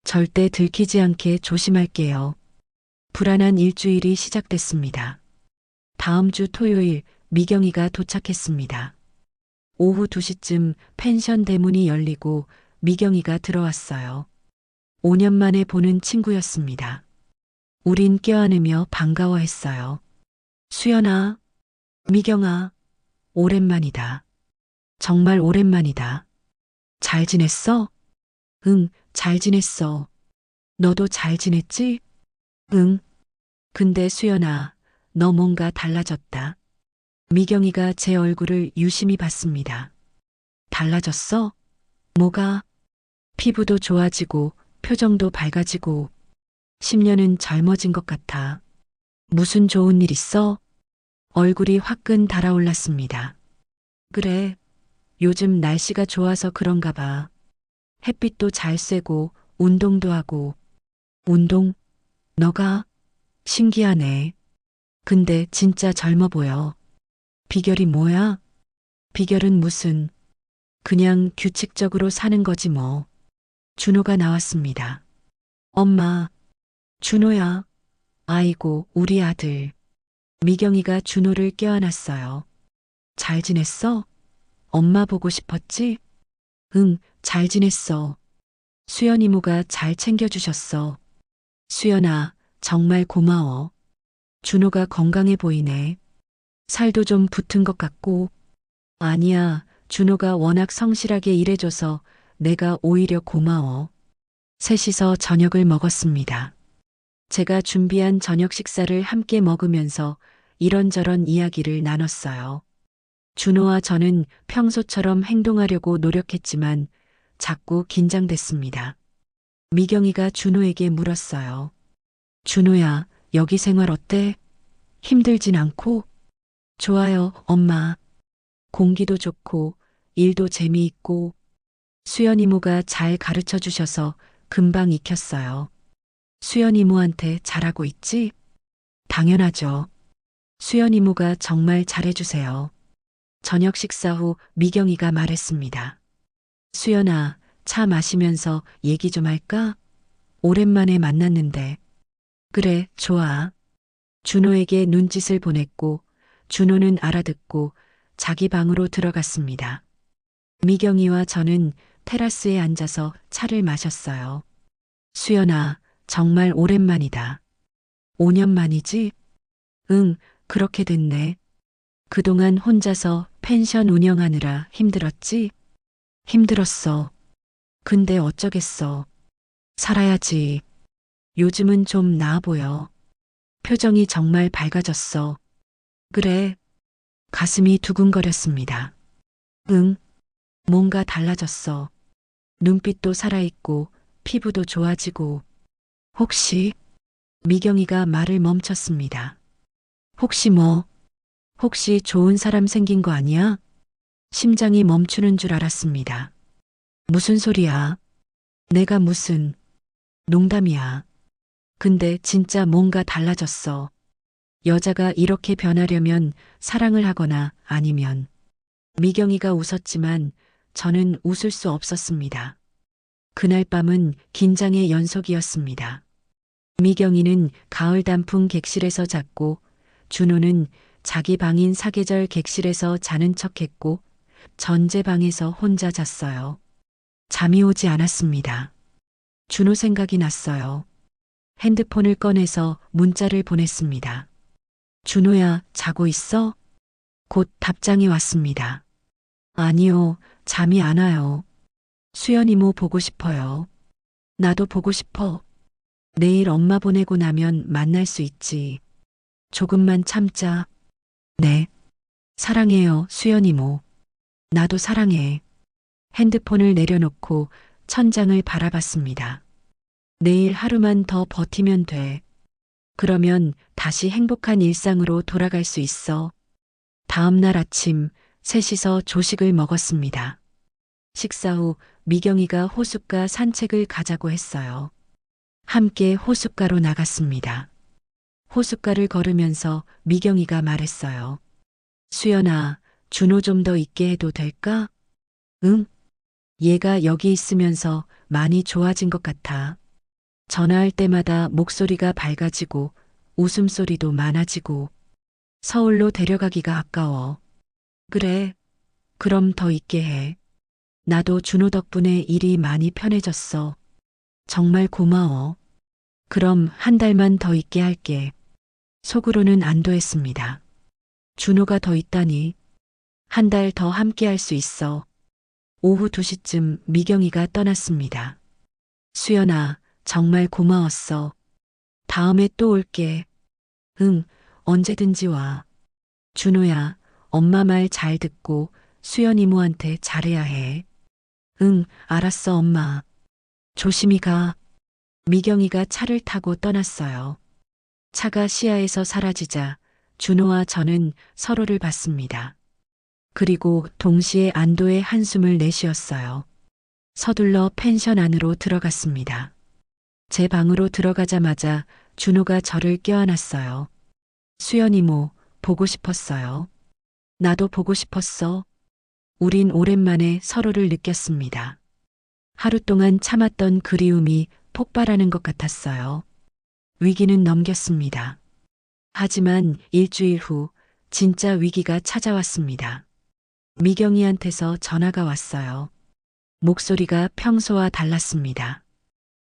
Speaker 3: 절대 들키지 않게 조심할게요. 불안한 일주일이 시작됐습니다. 다음 주 토요일 미경이가 도착했습니다. 오후 2시쯤 펜션 대문이 열리고 미경이가 들어왔어요. 5년 만에 보는 친구였습니다. 우린 껴안으며 반가워했어요. 수연아, 미경아, 오랜만이다. 정말 오랜만이다. 잘 지냈어? 응, 잘 지냈어. 너도 잘 지냈지? 응. 근데 수연아, 너 뭔가 달라졌다. 미경이가 제 얼굴을 유심히 봤습니다. 달라졌어? 뭐가? 피부도 좋아지고 표정도 밝아지고 10년은 젊어진 것 같아. 무슨 좋은 일 있어? 얼굴이 화끈 달아올랐습니다. 그래, 요즘 날씨가 좋아서 그런가 봐. 햇빛도 잘 쐬고 운동도 하고. 운동? 너가? 신기하네. 근데 진짜 젊어 보여. 비결이 뭐야? 비결은 무슨. 그냥 규칙적으로 사는 거지 뭐. 준호가 나왔습니다. 엄마, 준호야. 아이고, 우리 아들. 미경이가 준호를 껴안았어요. 잘 지냈어? 엄마 보고 싶었지? 응, 잘 지냈어. 수연 이모가 잘 챙겨주셨어. 수연아, 정말 고마워. 준호가 건강해 보이네. 살도 좀 붙은 것 같고. 아니야, 준호가 워낙 성실하게 일해줘서 내가 오히려 고마워. 셋이서 저녁을 먹었습니다. 제가 준비한 저녁 식사를 함께 먹으면서 이런저런 이야기를 나눴어요. 준호와 저는 평소처럼 행동하려고 노력했지만 자꾸 긴장됐습니다. 미경이가 준호에게 물었어요. 준호야, 여기 생활 어때? 힘들진 않고? 좋아요, 엄마. 공기도 좋고, 일도 재미있고. 수연 이모가 잘 가르쳐 주셔서 금방 익혔어요. 수연 이모한테 잘하고 있지? 당연하죠. 수연 이모가 정말 잘해주세요. 저녁 식사 후 미경이가 말했습니다. 수연아, 차 마시면서 얘기 좀 할까? 오랜만에 만났는데. 그래, 좋아. 준호에게 눈짓을 보냈고, 준호는 알아듣고 자기 방으로 들어갔습니다. 미경이와 저는 테라스에 앉아서 차를 마셨어요. 수연아, 정말 오랜만이다. 5년 만이지? 응, 그렇게 됐네. 그동안 혼자서 펜션 운영하느라 힘들었지? 힘들었어. 근데 어쩌겠어. 살아야지. 요즘은 좀 나아 보여. 표정이 정말 밝아졌어. 그래. 가슴이 두근거렸습니다. 응. 뭔가 달라졌어. 눈빛도 살아있고 피부도 좋아지고. 혹시 미경이가 말을 멈췄습니다. 혹시 뭐? 혹시 좋은 사람 생긴 거 아니야? 심장이 멈추는 줄 알았습니다. 무슨 소리야? 내가 무슨. 농담이야. 근데 진짜 뭔가 달라졌어. 여자가 이렇게 변하려면 사랑을 하거나 아니면. 미경이가 웃었지만 저는 웃을 수 없었습니다. 그날 밤은 긴장의 연속이었습니다. 미경이는 가을 단풍 객실에서 잤고 준호는 자기 방인 사계절 객실에서 자는 척했고 전 제 방에서 혼자 잤어요. 잠이 오지 않았습니다. 준호 생각이 났어요. 핸드폰을 꺼내서 문자를 보냈습니다. 준호야, 자고 있어? 곧 답장이 왔습니다. 아니요, 잠이 안 와요. 수연 이모 보고 싶어요. 나도 보고 싶어. 내일 엄마 보내고 나면 만날 수 있지. 조금만 참자. 네. 사랑해요, 수연 이모. 나도 사랑해. 핸드폰을 내려놓고 천장을 바라봤습니다. 내일 하루만 더 버티면 돼. 그러면 다시 행복한 일상으로 돌아갈 수 있어. 다음 날 아침 셋이서 조식을 먹었습니다. 식사 후 미경이가 호숫가 산책을 가자고 했어요. 함께 호숫가로 나갔습니다. 호숫가를 걸으면서 미경이가 말했어요. 수연아, 준호 좀 더 있게 해도 될까? 응? 얘가 여기 있으면서 많이 좋아진 것 같아. 전화할 때마다 목소리가 밝아지고 웃음소리도 많아지고 서울로 데려가기가 아까워. 그래. 그럼 더 있게 해. 나도 준호 덕분에 일이 많이 편해졌어. 정말 고마워. 그럼 한 달만 더 있게 할게. 속으로는 안도했습니다. 준호가 더 있다니. 한 달 더 함께 할 수 있어. 오후 2시쯤 미경이가 떠났습니다. 수연아, 정말 고마웠어. 다음에 또 올게. 응, 언제든지 와. 준호야, 엄마 말 잘 듣고 수연 이모한테 잘해야 해. 응, 알았어, 엄마. 조심히 가. 미경이가 차를 타고 떠났어요. 차가 시야에서 사라지자 준호와 저는 서로를 봤습니다. 그리고 동시에 안도의 한숨을 내쉬었어요. 서둘러 펜션 안으로 들어갔습니다. 제 방으로 들어가자마자 준호가 저를 껴안았어요. 수연 이모, 보고 싶었어요. 나도 보고 싶었어. 우린 오랜만에 서로를 느꼈습니다. 하루 동안 참았던 그리움이 폭발하는 것 같았어요. 위기는 넘겼습니다. 하지만 일주일 후 진짜 위기가 찾아왔습니다. 미경이한테서 전화가 왔어요. 목소리가 평소와 달랐습니다.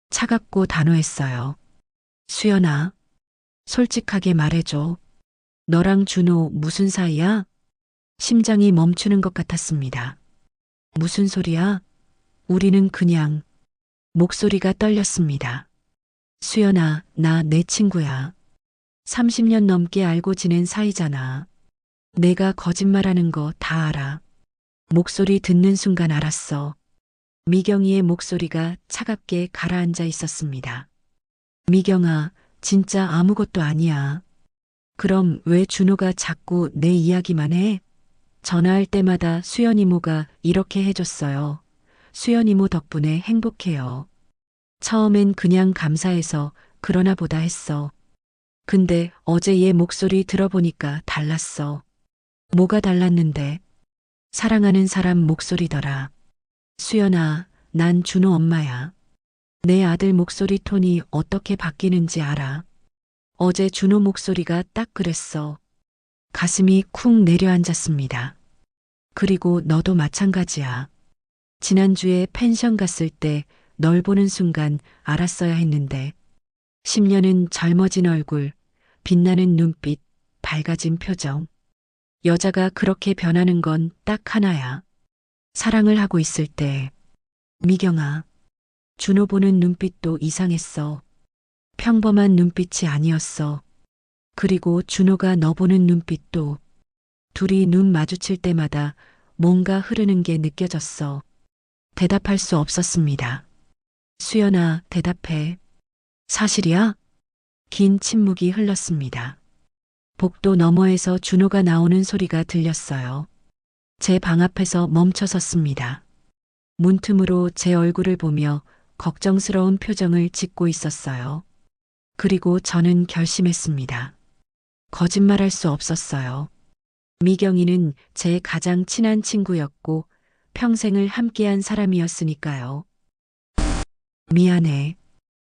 Speaker 3: 차갑고 단호했어요. 수연아, 솔직하게 말해줘. 너랑 준호 무슨 사이야? 심장이 멈추는 것 같았습니다. 무슨 소리야? 우리는 그냥. 목소리가 떨렸습니다. 수연아, 나 내 친구야. 30년 넘게 알고 지낸 사이잖아. 내가 거짓말하는 거 다 알아. 목소리 듣는 순간 알았어. 미경이의 목소리가 차갑게 가라앉아 있었습니다. 미경아, 진짜 아무것도 아니야. 그럼 왜 준호가 자꾸 내 이야기만 해? 전화할 때마다 수연 이모가 이렇게 해줬어요. 수연 이모 덕분에 행복해요. 처음엔 그냥 감사해서 그러나 보다 했어. 근데 어제 얘 목소리 들어보니까 달랐어. 뭐가 달랐는데? 사랑하는 사람 목소리더라. 수연아, 난 준호 엄마야. 내 아들 목소리 톤이 어떻게 바뀌는지 알아. 어제 준호 목소리가 딱 그랬어. 가슴이 쿵 내려앉았습니다. 그리고 너도 마찬가지야. 지난주에 펜션 갔을 때 널 보는 순간 알았어야 했는데 10년은 젊어진 얼굴, 빛나는 눈빛, 밝아진 표정. 여자가 그렇게 변하는 건 딱 하나야. 사랑을 하고 있을 때. 미경아, 준호 보는 눈빛도 이상했어. 평범한 눈빛이 아니었어. 그리고 준호가 너 보는 눈빛도. 둘이 눈 마주칠 때마다 뭔가 흐르는 게 느껴졌어. 대답할 수 없었습니다. 수연아, 대답해. 사실이야? 긴 침묵이 흘렀습니다. 복도 너머에서 준호가 나오는 소리가 들렸어요. 제 방 앞에서 멈춰 섰습니다. 문틈으로 제 얼굴을 보며 걱정스러운 표정을 짓고 있었어요. 그리고 저는 결심했습니다. 거짓말할 수 없었어요. 미경이는 제 가장 친한 친구였고 평생을 함께한 사람이었으니까요. 미안해.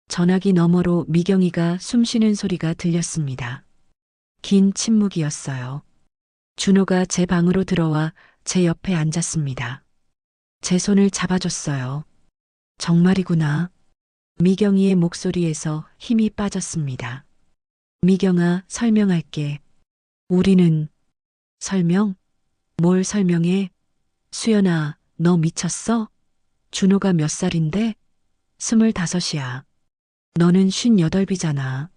Speaker 3: 전화기 너머로 미경이가 숨쉬는 소리가 들렸습니다. 긴 침묵이었어요. 준호가 제 방으로 들어와 제 옆에 앉았습니다. 제 손을 잡아줬어요. 정말이구나. 미경이의 목소리에서 힘이 빠졌습니다. 미경아, 설명할게. 우리는. 설명? 뭘 설명해? 수연아, 너 미쳤어? 준호가 몇 살인데? 25이야. 너는 58이잖아.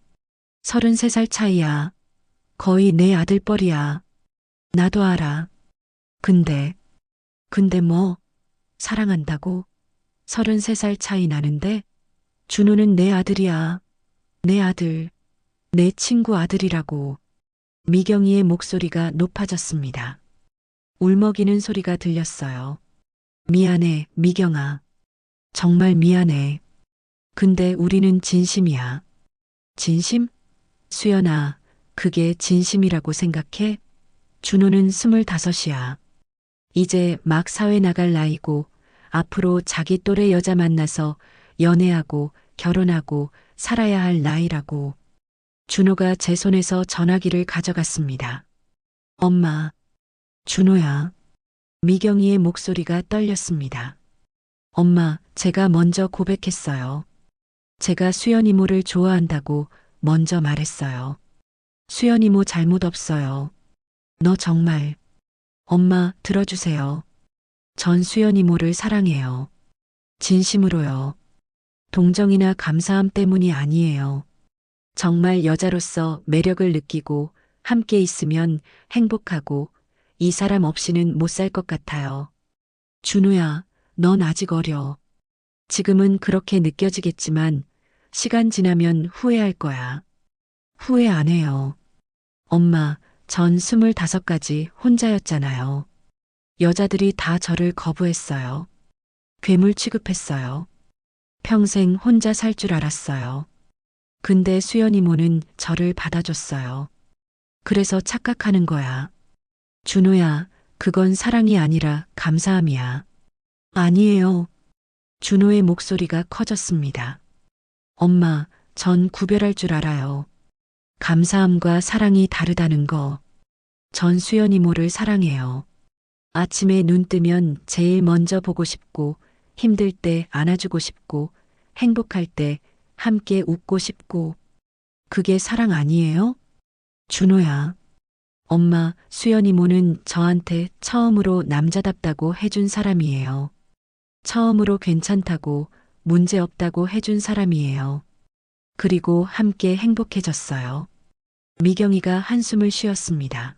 Speaker 3: 33살 차이야. 거의 내 아들뻘이야. 나도 알아. 근데 뭐? 사랑한다고? 33살 차이 나는데? 준호는 내 아들이야. 내 아들. 내 친구 아들이라고. 미경이의 목소리가 높아졌습니다. 울먹이는 소리가 들렸어요. 미안해, 미경아. 정말 미안해. 근데 우리는 진심이야. 진심? 수연아, 그게 진심이라고 생각해? 준호는 25이야. 이제 막 사회 나갈 나이고 앞으로 자기 또래 여자 만나서 연애하고 결혼하고 살아야 할 나이라고. 준호가 제 손에서 전화기를 가져갔습니다. 엄마, 준호야. 미경이의 목소리가 떨렸습니다. 엄마, 제가 먼저 고백했어요. 제가 수연 이모를 좋아한다고 먼저 말했어요. 수연 이모 잘못 없어요. 너 정말. 엄마, 들어주세요. 전 수연 이모를 사랑해요. 진심으로요. 동정이나 감사함 때문이 아니에요. 정말 여자로서 매력을 느끼고 함께 있으면 행복하고 이 사람 없이는 못 살 것 같아요. 준우야, 넌 아직 어려. 지금은 그렇게 느껴지겠지만 시간 지나면 후회할 거야. 후회 안 해요. 엄마, 전 25까지 혼자였잖아요. 여자들이 다 저를 거부했어요. 괴물 취급했어요. 평생 혼자 살 줄 알았어요. 근데 수연 이모는 저를 받아줬어요. 그래서 착각하는 거야. 준호야, 그건 사랑이 아니라 감사함이야. 아니에요. 준호의 목소리가 커졌습니다. 엄마, 전 구별할 줄 알아요. 감사함과 사랑이 다르다는 거. 전 수연 이모를 사랑해요. 아침에 눈 뜨면 제일 먼저 보고 싶고, 힘들 때 안아주고 싶고, 행복할 때 함께 웃고 싶고. 그게 사랑 아니에요? 준호야. 엄마, 수연 이모는 저한테 처음으로 남자답다고 해준 사람이에요. 처음으로 괜찮다고, 문제 없다고 해준 사람이에요. 그리고 함께 행복해졌어요. 미경이가 한숨을 쉬었습니다.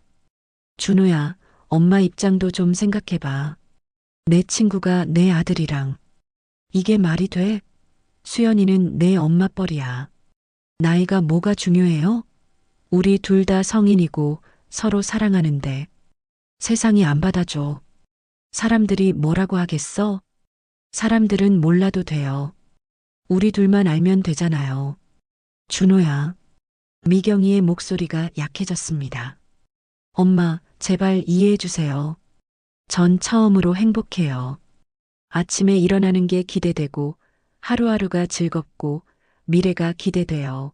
Speaker 3: 준호야, 엄마 입장도 좀 생각해봐. 내 친구가 내 아들이랑. 이게 말이 돼? 수연이는 내 엄마 뻘이야. 나이가 뭐가 중요해요? 우리 둘 다 성인이고 서로 사랑하는데 세상이 안 받아줘. 사람들이 뭐라고 하겠어? 사람들은 몰라도 돼요. 우리 둘만 알면 되잖아요. 준호야. 미경이의 목소리가 약해졌습니다. 엄마, 제발 이해해 주세요. 전 처음으로 행복해요. 아침에 일어나는 게 기대되고 하루하루가 즐겁고 미래가 기대돼요.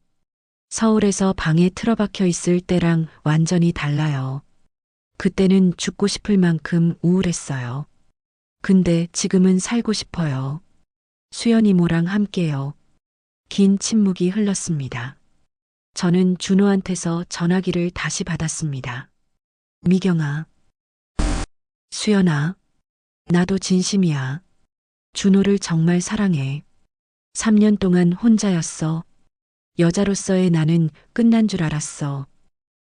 Speaker 3: 서울에서 방에 틀어박혀 있을 때랑 완전히 달라요. 그때는 죽고 싶을 만큼 우울했어요. 근데 지금은 살고 싶어요. 수연 이모랑 함께요. 긴 침묵이 흘렀습니다. 저는 준호한테서 전화기를 다시 받았습니다. 미경아. 수연아. 나도 진심이야. 준호를 정말 사랑해. 3년 동안 혼자였어. 여자로서의 나는 끝난 줄 알았어.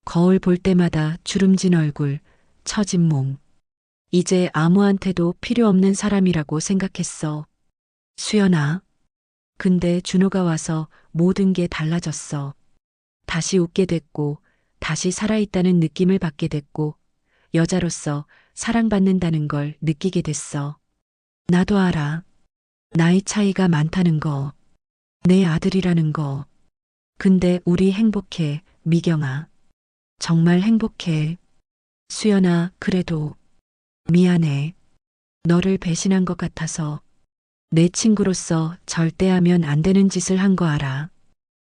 Speaker 3: 거울 볼 때마다 주름진 얼굴, 처진 몸. 이제 아무한테도 필요 없는 사람이라고 생각했어. 수연아. 근데 준호가 와서 모든 게 달라졌어. 다시 웃게 됐고, 다시 살아있다는 느낌을 받게 됐고, 여자로서 사랑받는다는 걸 느끼게 됐어. 나도 알아. 나이 차이가 많다는 거. 내 아들이라는 거. 근데 우리 행복해, 미경아. 정말 행복해. 수연아, 그래도 미안해. 너를 배신한 것 같아서. 내 친구로서 절대 하면 안 되는 짓을 한 거 알아.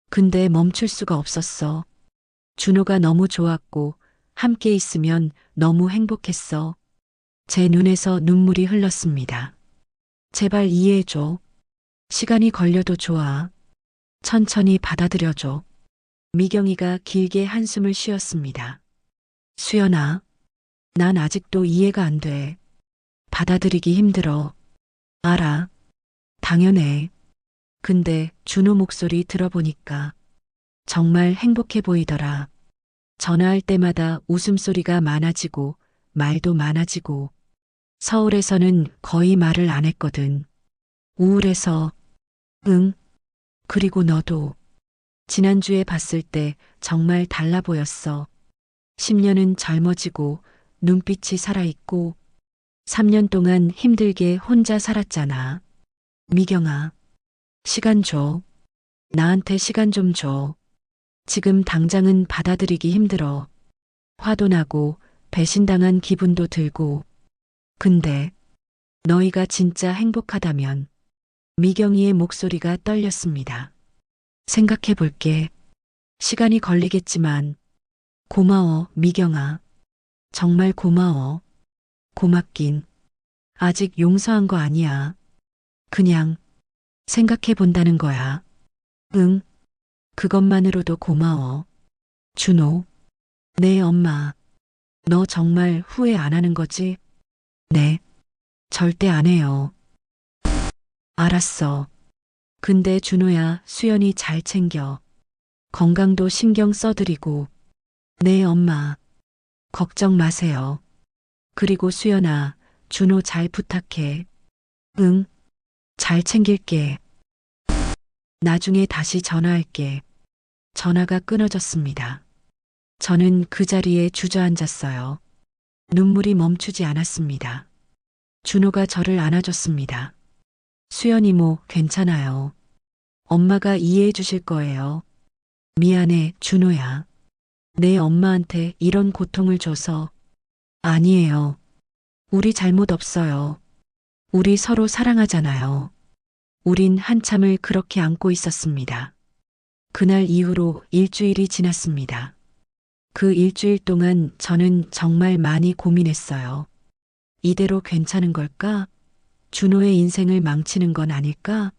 Speaker 3: 근데 멈출 수가 없었어. 준호가 너무 좋았고 함께 있으면 너무 행복했어. 제 눈에서 눈물이 흘렀습니다. 제발 이해해줘. 시간이 걸려도 좋아. 천천히 받아들여줘. 미경이가 길게 한숨을 쉬었습니다. 수연아, 난 아직도 이해가 안 돼. 받아들이기 힘들어. 알아. 당연해. 근데 준호 목소리 들어보니까 정말 행복해 보이더라. 전화할 때마다 웃음소리가 많아지고 말도 많아지고 서울에서는 거의 말을 안 했거든. 우울해서 응. 그리고 너도 지난주에 봤을 때 정말 달라 보였어. 10년은 젊어지고 눈빛이 살아있고 3년 동안 힘들게 혼자 살았잖아. 미경아, 시간 줘. 나한테 시간 좀 줘. 지금 당장은 받아들이기 힘들어. 화도 나고 배신당한 기분도 들고. 근데 너희가 진짜 행복하다면 미경이의 목소리가 떨렸습니다. 생각해 볼게. 시간이 걸리겠지만 고마워, 미경아. 정말 고마워. 고맙긴. 아직 용서한 거 아니야. 그냥 생각해 본다는 거야. 응. 그것만으로도 고마워. 준호. 네, 엄마. 너 정말 후회 안 하는 거지? 네. 절대 안 해요. 알았어. 근데 준호야, 수연이 잘 챙겨. 건강도 신경 써드리고. 네, 엄마. 걱정 마세요. 그리고 수연아, 준호 잘 부탁해. 응. 잘 챙길게. 나중에 다시 전화할게. 전화가 끊어졌습니다. 저는 그 자리에 주저앉았어요. 눈물이 멈추지 않았습니다. 준호가 저를 안아줬습니다. 수연 이모, 괜찮아요. 엄마가 이해해 주실 거예요. 미안해, 준호야. 내 엄마한테 이런 고통을 줘서. 아니에요. 우리 잘못 없어요. 우리 서로 사랑하잖아요. 우린 한참을 그렇게 안고 있었습니다. 그날 이후로 일주일이 지났습니다. 그 일주일 동안 저는 정말 많이 고민했어요. 이대로 괜찮은 걸까? 준호의 인생을 망치는 건 아닐까?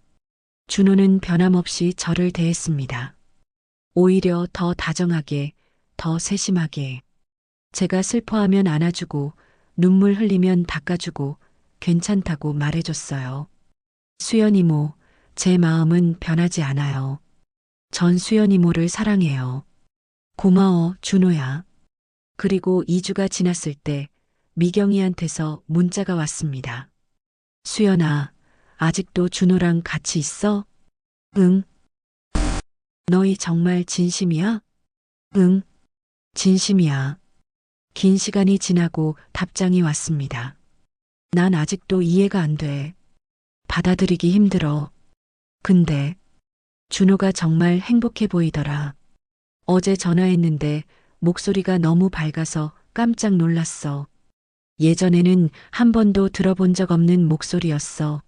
Speaker 3: 준호는 변함없이 저를 대했습니다. 오히려 더 다정하게, 더 세심하게. 제가 슬퍼하면 안아주고, 눈물 흘리면 닦아주고, 괜찮다고 말해줬어요. 수연 이모, 제 마음은 변하지 않아요. 전 수연 이모를 사랑해요. 고마워, 준호야. 그리고 2주가 지났을 때 미경이한테서 문자가 왔습니다. 수연아, 아직도 준호랑 같이 있어? 응. 너희 정말 진심이야? 응. 진심이야. 긴 시간이 지나고 답장이 왔습니다. 난 아직도 이해가 안 돼. 받아들이기 힘들어. 근데 준호가 정말 행복해 보이더라. 어제 전화했는데 목소리가 너무 밝아서 깜짝 놀랐어. 예전에는 한 번도 들어본 적 없는 목소리였어.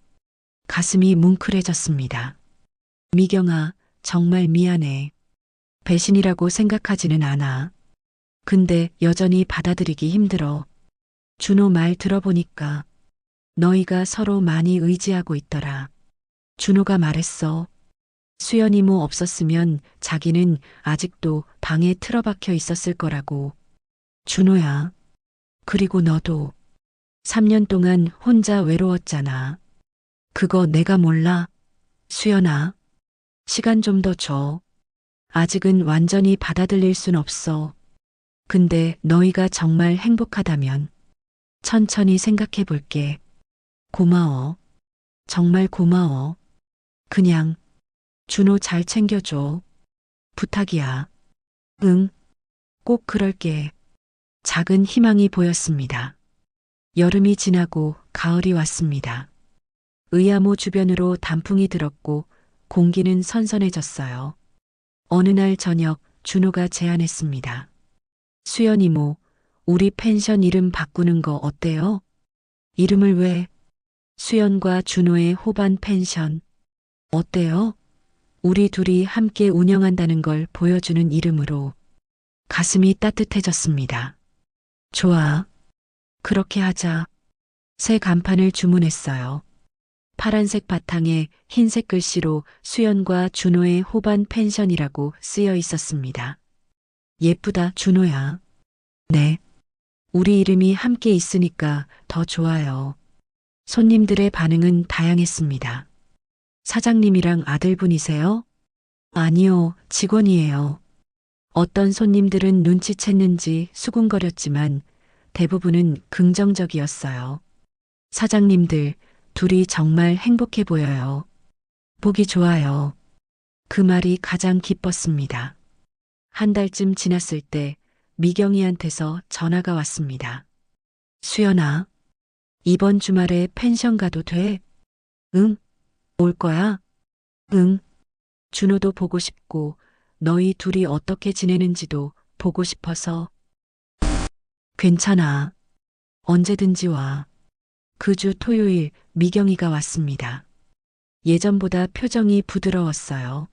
Speaker 3: 가슴이 뭉클해졌습니다. 미경아, 정말 미안해. 배신이라고 생각하지는 않아. 근데 여전히 받아들이기 힘들어. 준호 말 들어보니까 너희가 서로 많이 의지하고 있더라. 준호가 말했어. 수연 이모 없었으면 자기는 아직도 방에 틀어박혀 있었을 거라고. 준호야. 그리고 너도 3년 동안 혼자 외로웠잖아. 그거 내가 몰라? 수연아. 시간 좀 더 줘. 아직은 완전히 받아들일 순 없어. 근데 너희가 정말 행복하다면 천천히 생각해 볼게. 고마워. 정말 고마워. 그냥 준호 잘 챙겨줘. 부탁이야. 응. 꼭 그럴게. 작은 희망이 보였습니다. 여름이 지나고 가을이 왔습니다. 의암호 주변으로 단풍이 들었고 공기는 선선해졌어요. 어느 날 저녁 준호가 제안했습니다. 수연 이모, 우리 펜션 이름 바꾸는 거 어때요? 이름을 왜? 수연과 준호의 호반 펜션. 어때요? 우리 둘이 함께 운영한다는 걸 보여주는 이름으로. 가슴이 따뜻해졌습니다. 좋아. 그렇게 하자. 새 간판을 주문했어요. 파란색 바탕에 흰색 글씨로 수연과 준호의 호반 펜션이라고 쓰여 있었습니다. 예쁘다, 준호야. 네. 우리 이름이 함께 있으니까 더 좋아요. 손님들의 반응은 다양했습니다. 사장님이랑 아들분이세요? 아니요, 직원이에요. 어떤 손님들은 눈치챘는지 수군거렸지만 대부분은 긍정적이었어요. 사장님들, 둘이 정말 행복해 보여요. 보기 좋아요. 그 말이 가장 기뻤습니다. 한 달쯤 지났을 때 미경이한테서 전화가 왔습니다. 수연아, 이번 주말에 펜션 가도 돼? 응? 올 거야? 응. 준호도 보고 싶고 너희 둘이 어떻게 지내는지도 보고 싶어서. 괜찮아. 언제든지 와. 그 주 토요일 미경이가 왔습니다. 예전보다 표정이 부드러웠어요.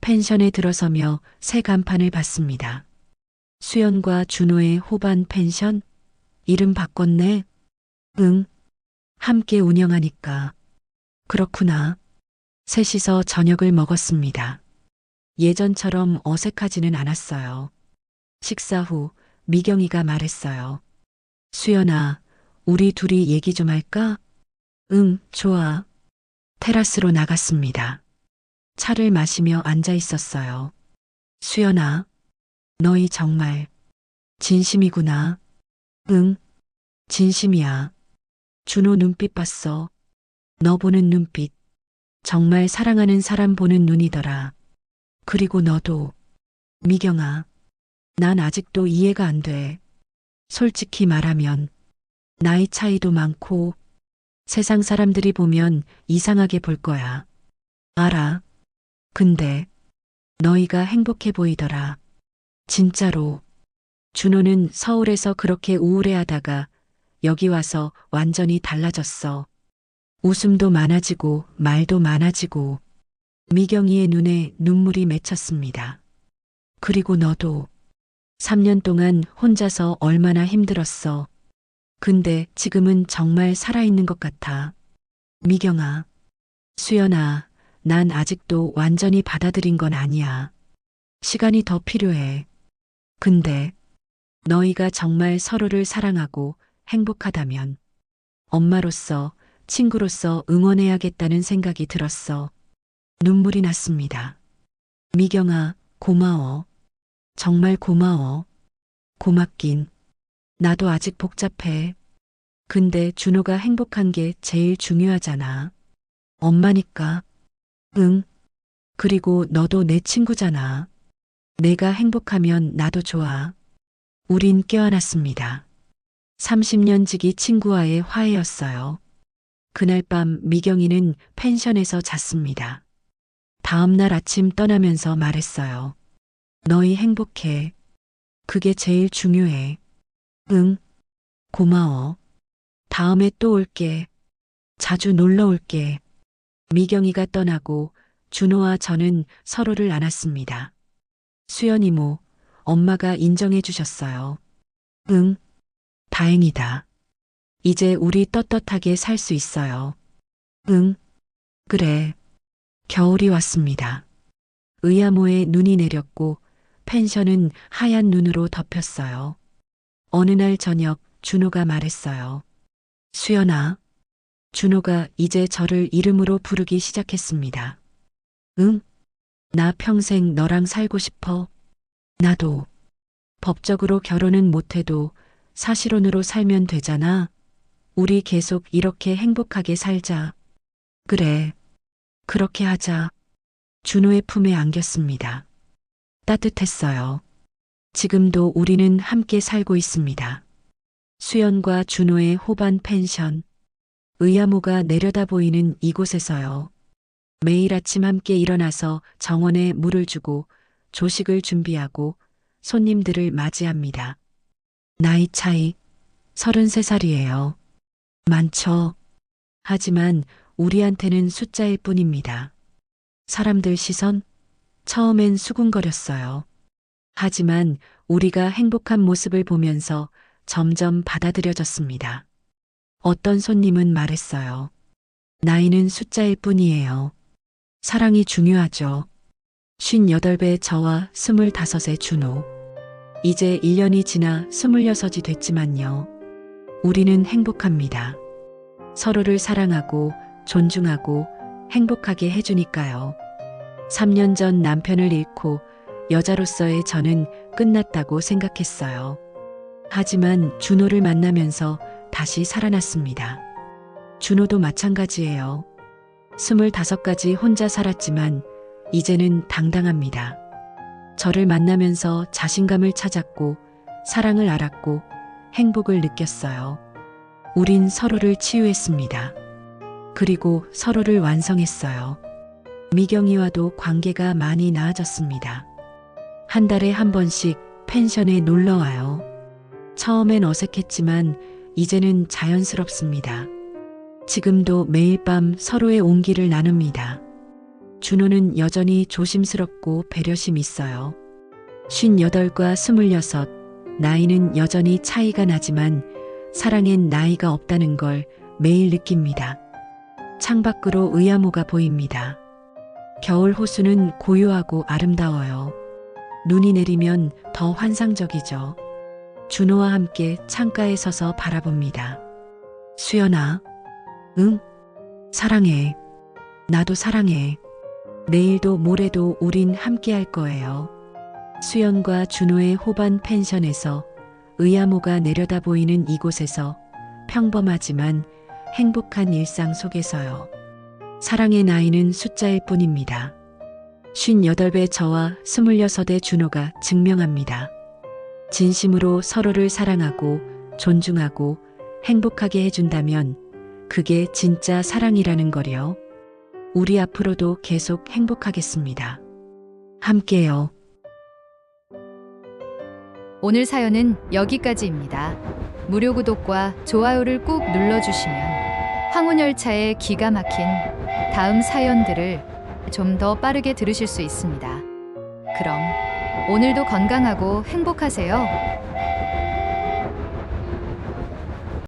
Speaker 3: 펜션에 들어서며 새 간판을 봤습니다. 수연과 준호의 호반 펜션? 이름 바꿨네? 응. 함께 운영하니까. 그렇구나. 셋이서 저녁을 먹었습니다. 예전처럼 어색하지는 않았어요. 식사 후 미경이가 말했어요. 수연아, 우리 둘이 얘기 좀 할까? 응, 좋아. 테라스로 나갔습니다. 차를 마시며 앉아 있었어요. 수연아, 너희 정말 진심이구나. 응, 진심이야. 준호 눈빛 봤어. 너 보는 눈빛. 정말 사랑하는 사람 보는 눈이더라. 그리고 너도. 미경아, 난 아직도 이해가 안 돼. 솔직히 말하면 나이 차이도 많고 세상 사람들이 보면 이상하게 볼 거야. 알아. 근데 너희가 행복해 보이더라. 진짜로. 준호는 서울에서 그렇게 우울해하다가 여기 와서 완전히 달라졌어. 웃음도 많아지고 말도 많아지고. 미경이의 눈에 눈물이 맺혔습니다. 그리고 너도 3년 동안 혼자서 얼마나 힘들었어. 근데 지금은 정말 살아있는 것 같아. 미경아, 수연아, 난 아직도 완전히 받아들인 건 아니야. 시간이 더 필요해. 근데 너희가 정말 서로를 사랑하고 행복하다면 엄마로서, 친구로서 응원해야겠다는 생각이 들었어. 눈물이 났습니다. 미경아, 고마워. 정말 고마워. 고맙긴. 나도 아직 복잡해. 근데 준호가 행복한 게 제일 중요하잖아. 엄마니까. 응. 그리고 너도 내 친구잖아. 내가 행복하면 나도 좋아. 우린 껴안았습니다. 30년 지기 친구와의 화해였어요. 그날 밤 미경이는 펜션에서 잤습니다. 다음 날 아침 떠나면서 말했어요. 너희 행복해. 그게 제일 중요해. 응. 고마워. 다음에 또 올게. 자주 놀러 올게. 미경이가 떠나고 준호와 저는 서로를 안았습니다. 수연 이모, 엄마가 인정해 주셨어요. 응. 다행이다. 이제 우리 떳떳하게 살 수 있어요. 응. 그래. 겨울이 왔습니다. 의아모에 눈이 내렸고 펜션은 하얀 눈으로 덮였어요. 어느 날 저녁 준호가 말했어요. 수연아. 준호가 이제 저를 이름으로 부르기 시작했습니다. 응? 나 평생 너랑 살고 싶어. 나도. 법적으로 결혼은 못해도 사실혼으로 살면 되잖아. 우리 계속 이렇게 행복하게 살자. 그래. 그렇게 하자. 준호의 품에 안겼습니다. 따뜻했어요. 지금도 우리는 함께 살고 있습니다. 수연과 준호의 호반 펜션. 의아모가 내려다 보이는 이곳에서요. 매일 아침 함께 일어나서 정원에 물을 주고 조식을 준비하고 손님들을 맞이합니다. 나이 차이 33살이에요. 많죠. 하지만 우리한테는 숫자일 뿐입니다. 사람들 시선? 처음엔 수군거렸어요. 하지만 우리가 행복한 모습을 보면서 점점 받아들여졌습니다. 어떤 손님은 말했어요. 나이는 숫자일 뿐이에요. 사랑이 중요하죠. 58배 저와 25의 준호. 이제 1년이 지나 26이 됐지만요. 우리는 행복합니다. 서로를 사랑하고 존중하고 행복하게 해주니까요. 3년 전 남편을 잃고 여자로서의 저는 끝났다고 생각했어요. 하지만 준호를 만나면서 다시 살아났습니다. 준호도 마찬가지예요. 25까지 혼자 살았지만 이제는 당당합니다. 저를 만나면서 자신감을 찾았고 사랑을 알았고 행복을 느꼈어요. 우린 서로를 치유했습니다. 그리고 서로를 완성했어요. 미경이와도 관계가 많이 나아졌습니다. 한 달에 한 번씩 펜션에 놀러 와요. 처음엔 어색했지만 이제는 자연스럽습니다. 지금도 매일 밤 서로의 온기를 나눕니다. 준호는 여전히 조심스럽고 배려심 있어요. 58과 26, 나이는 여전히 차이가 나지만 사랑엔 나이가 없다는 걸 매일 느낍니다. 창밖으로 의아모가 보입니다. 겨울 호수는 고요하고 아름다워요. 눈이 내리면 더 환상적이죠. 준호와 함께 창가에 서서 바라봅니다. 수연아, 응? 사랑해. 나도 사랑해. 내일도 모레도 우린 함께 할 거예요. 수연과 준호의 호반 펜션에서 의아모가 내려다 보이는 이곳에서 평범하지만 행복한 일상 속에서요. 사랑의 나이는 숫자일 뿐입니다. 58배 저와 26의 준호가 증명합니다. 진심으로 서로를 사랑하고 존중하고 행복하게 해준다면 그게 진짜 사랑이라는 거요. 우리 앞으로도 계속 행복하겠습니다. 함께요.
Speaker 5: 오늘 사연은 여기까지입니다. 무료 구독과 좋아요를 꾹 눌러주시면 황혼열차의 기가 막힌 다음 사연들을 좀 더 빠르게 들으실 수 있습니다. 그럼 오늘도 건강하고 행복하세요.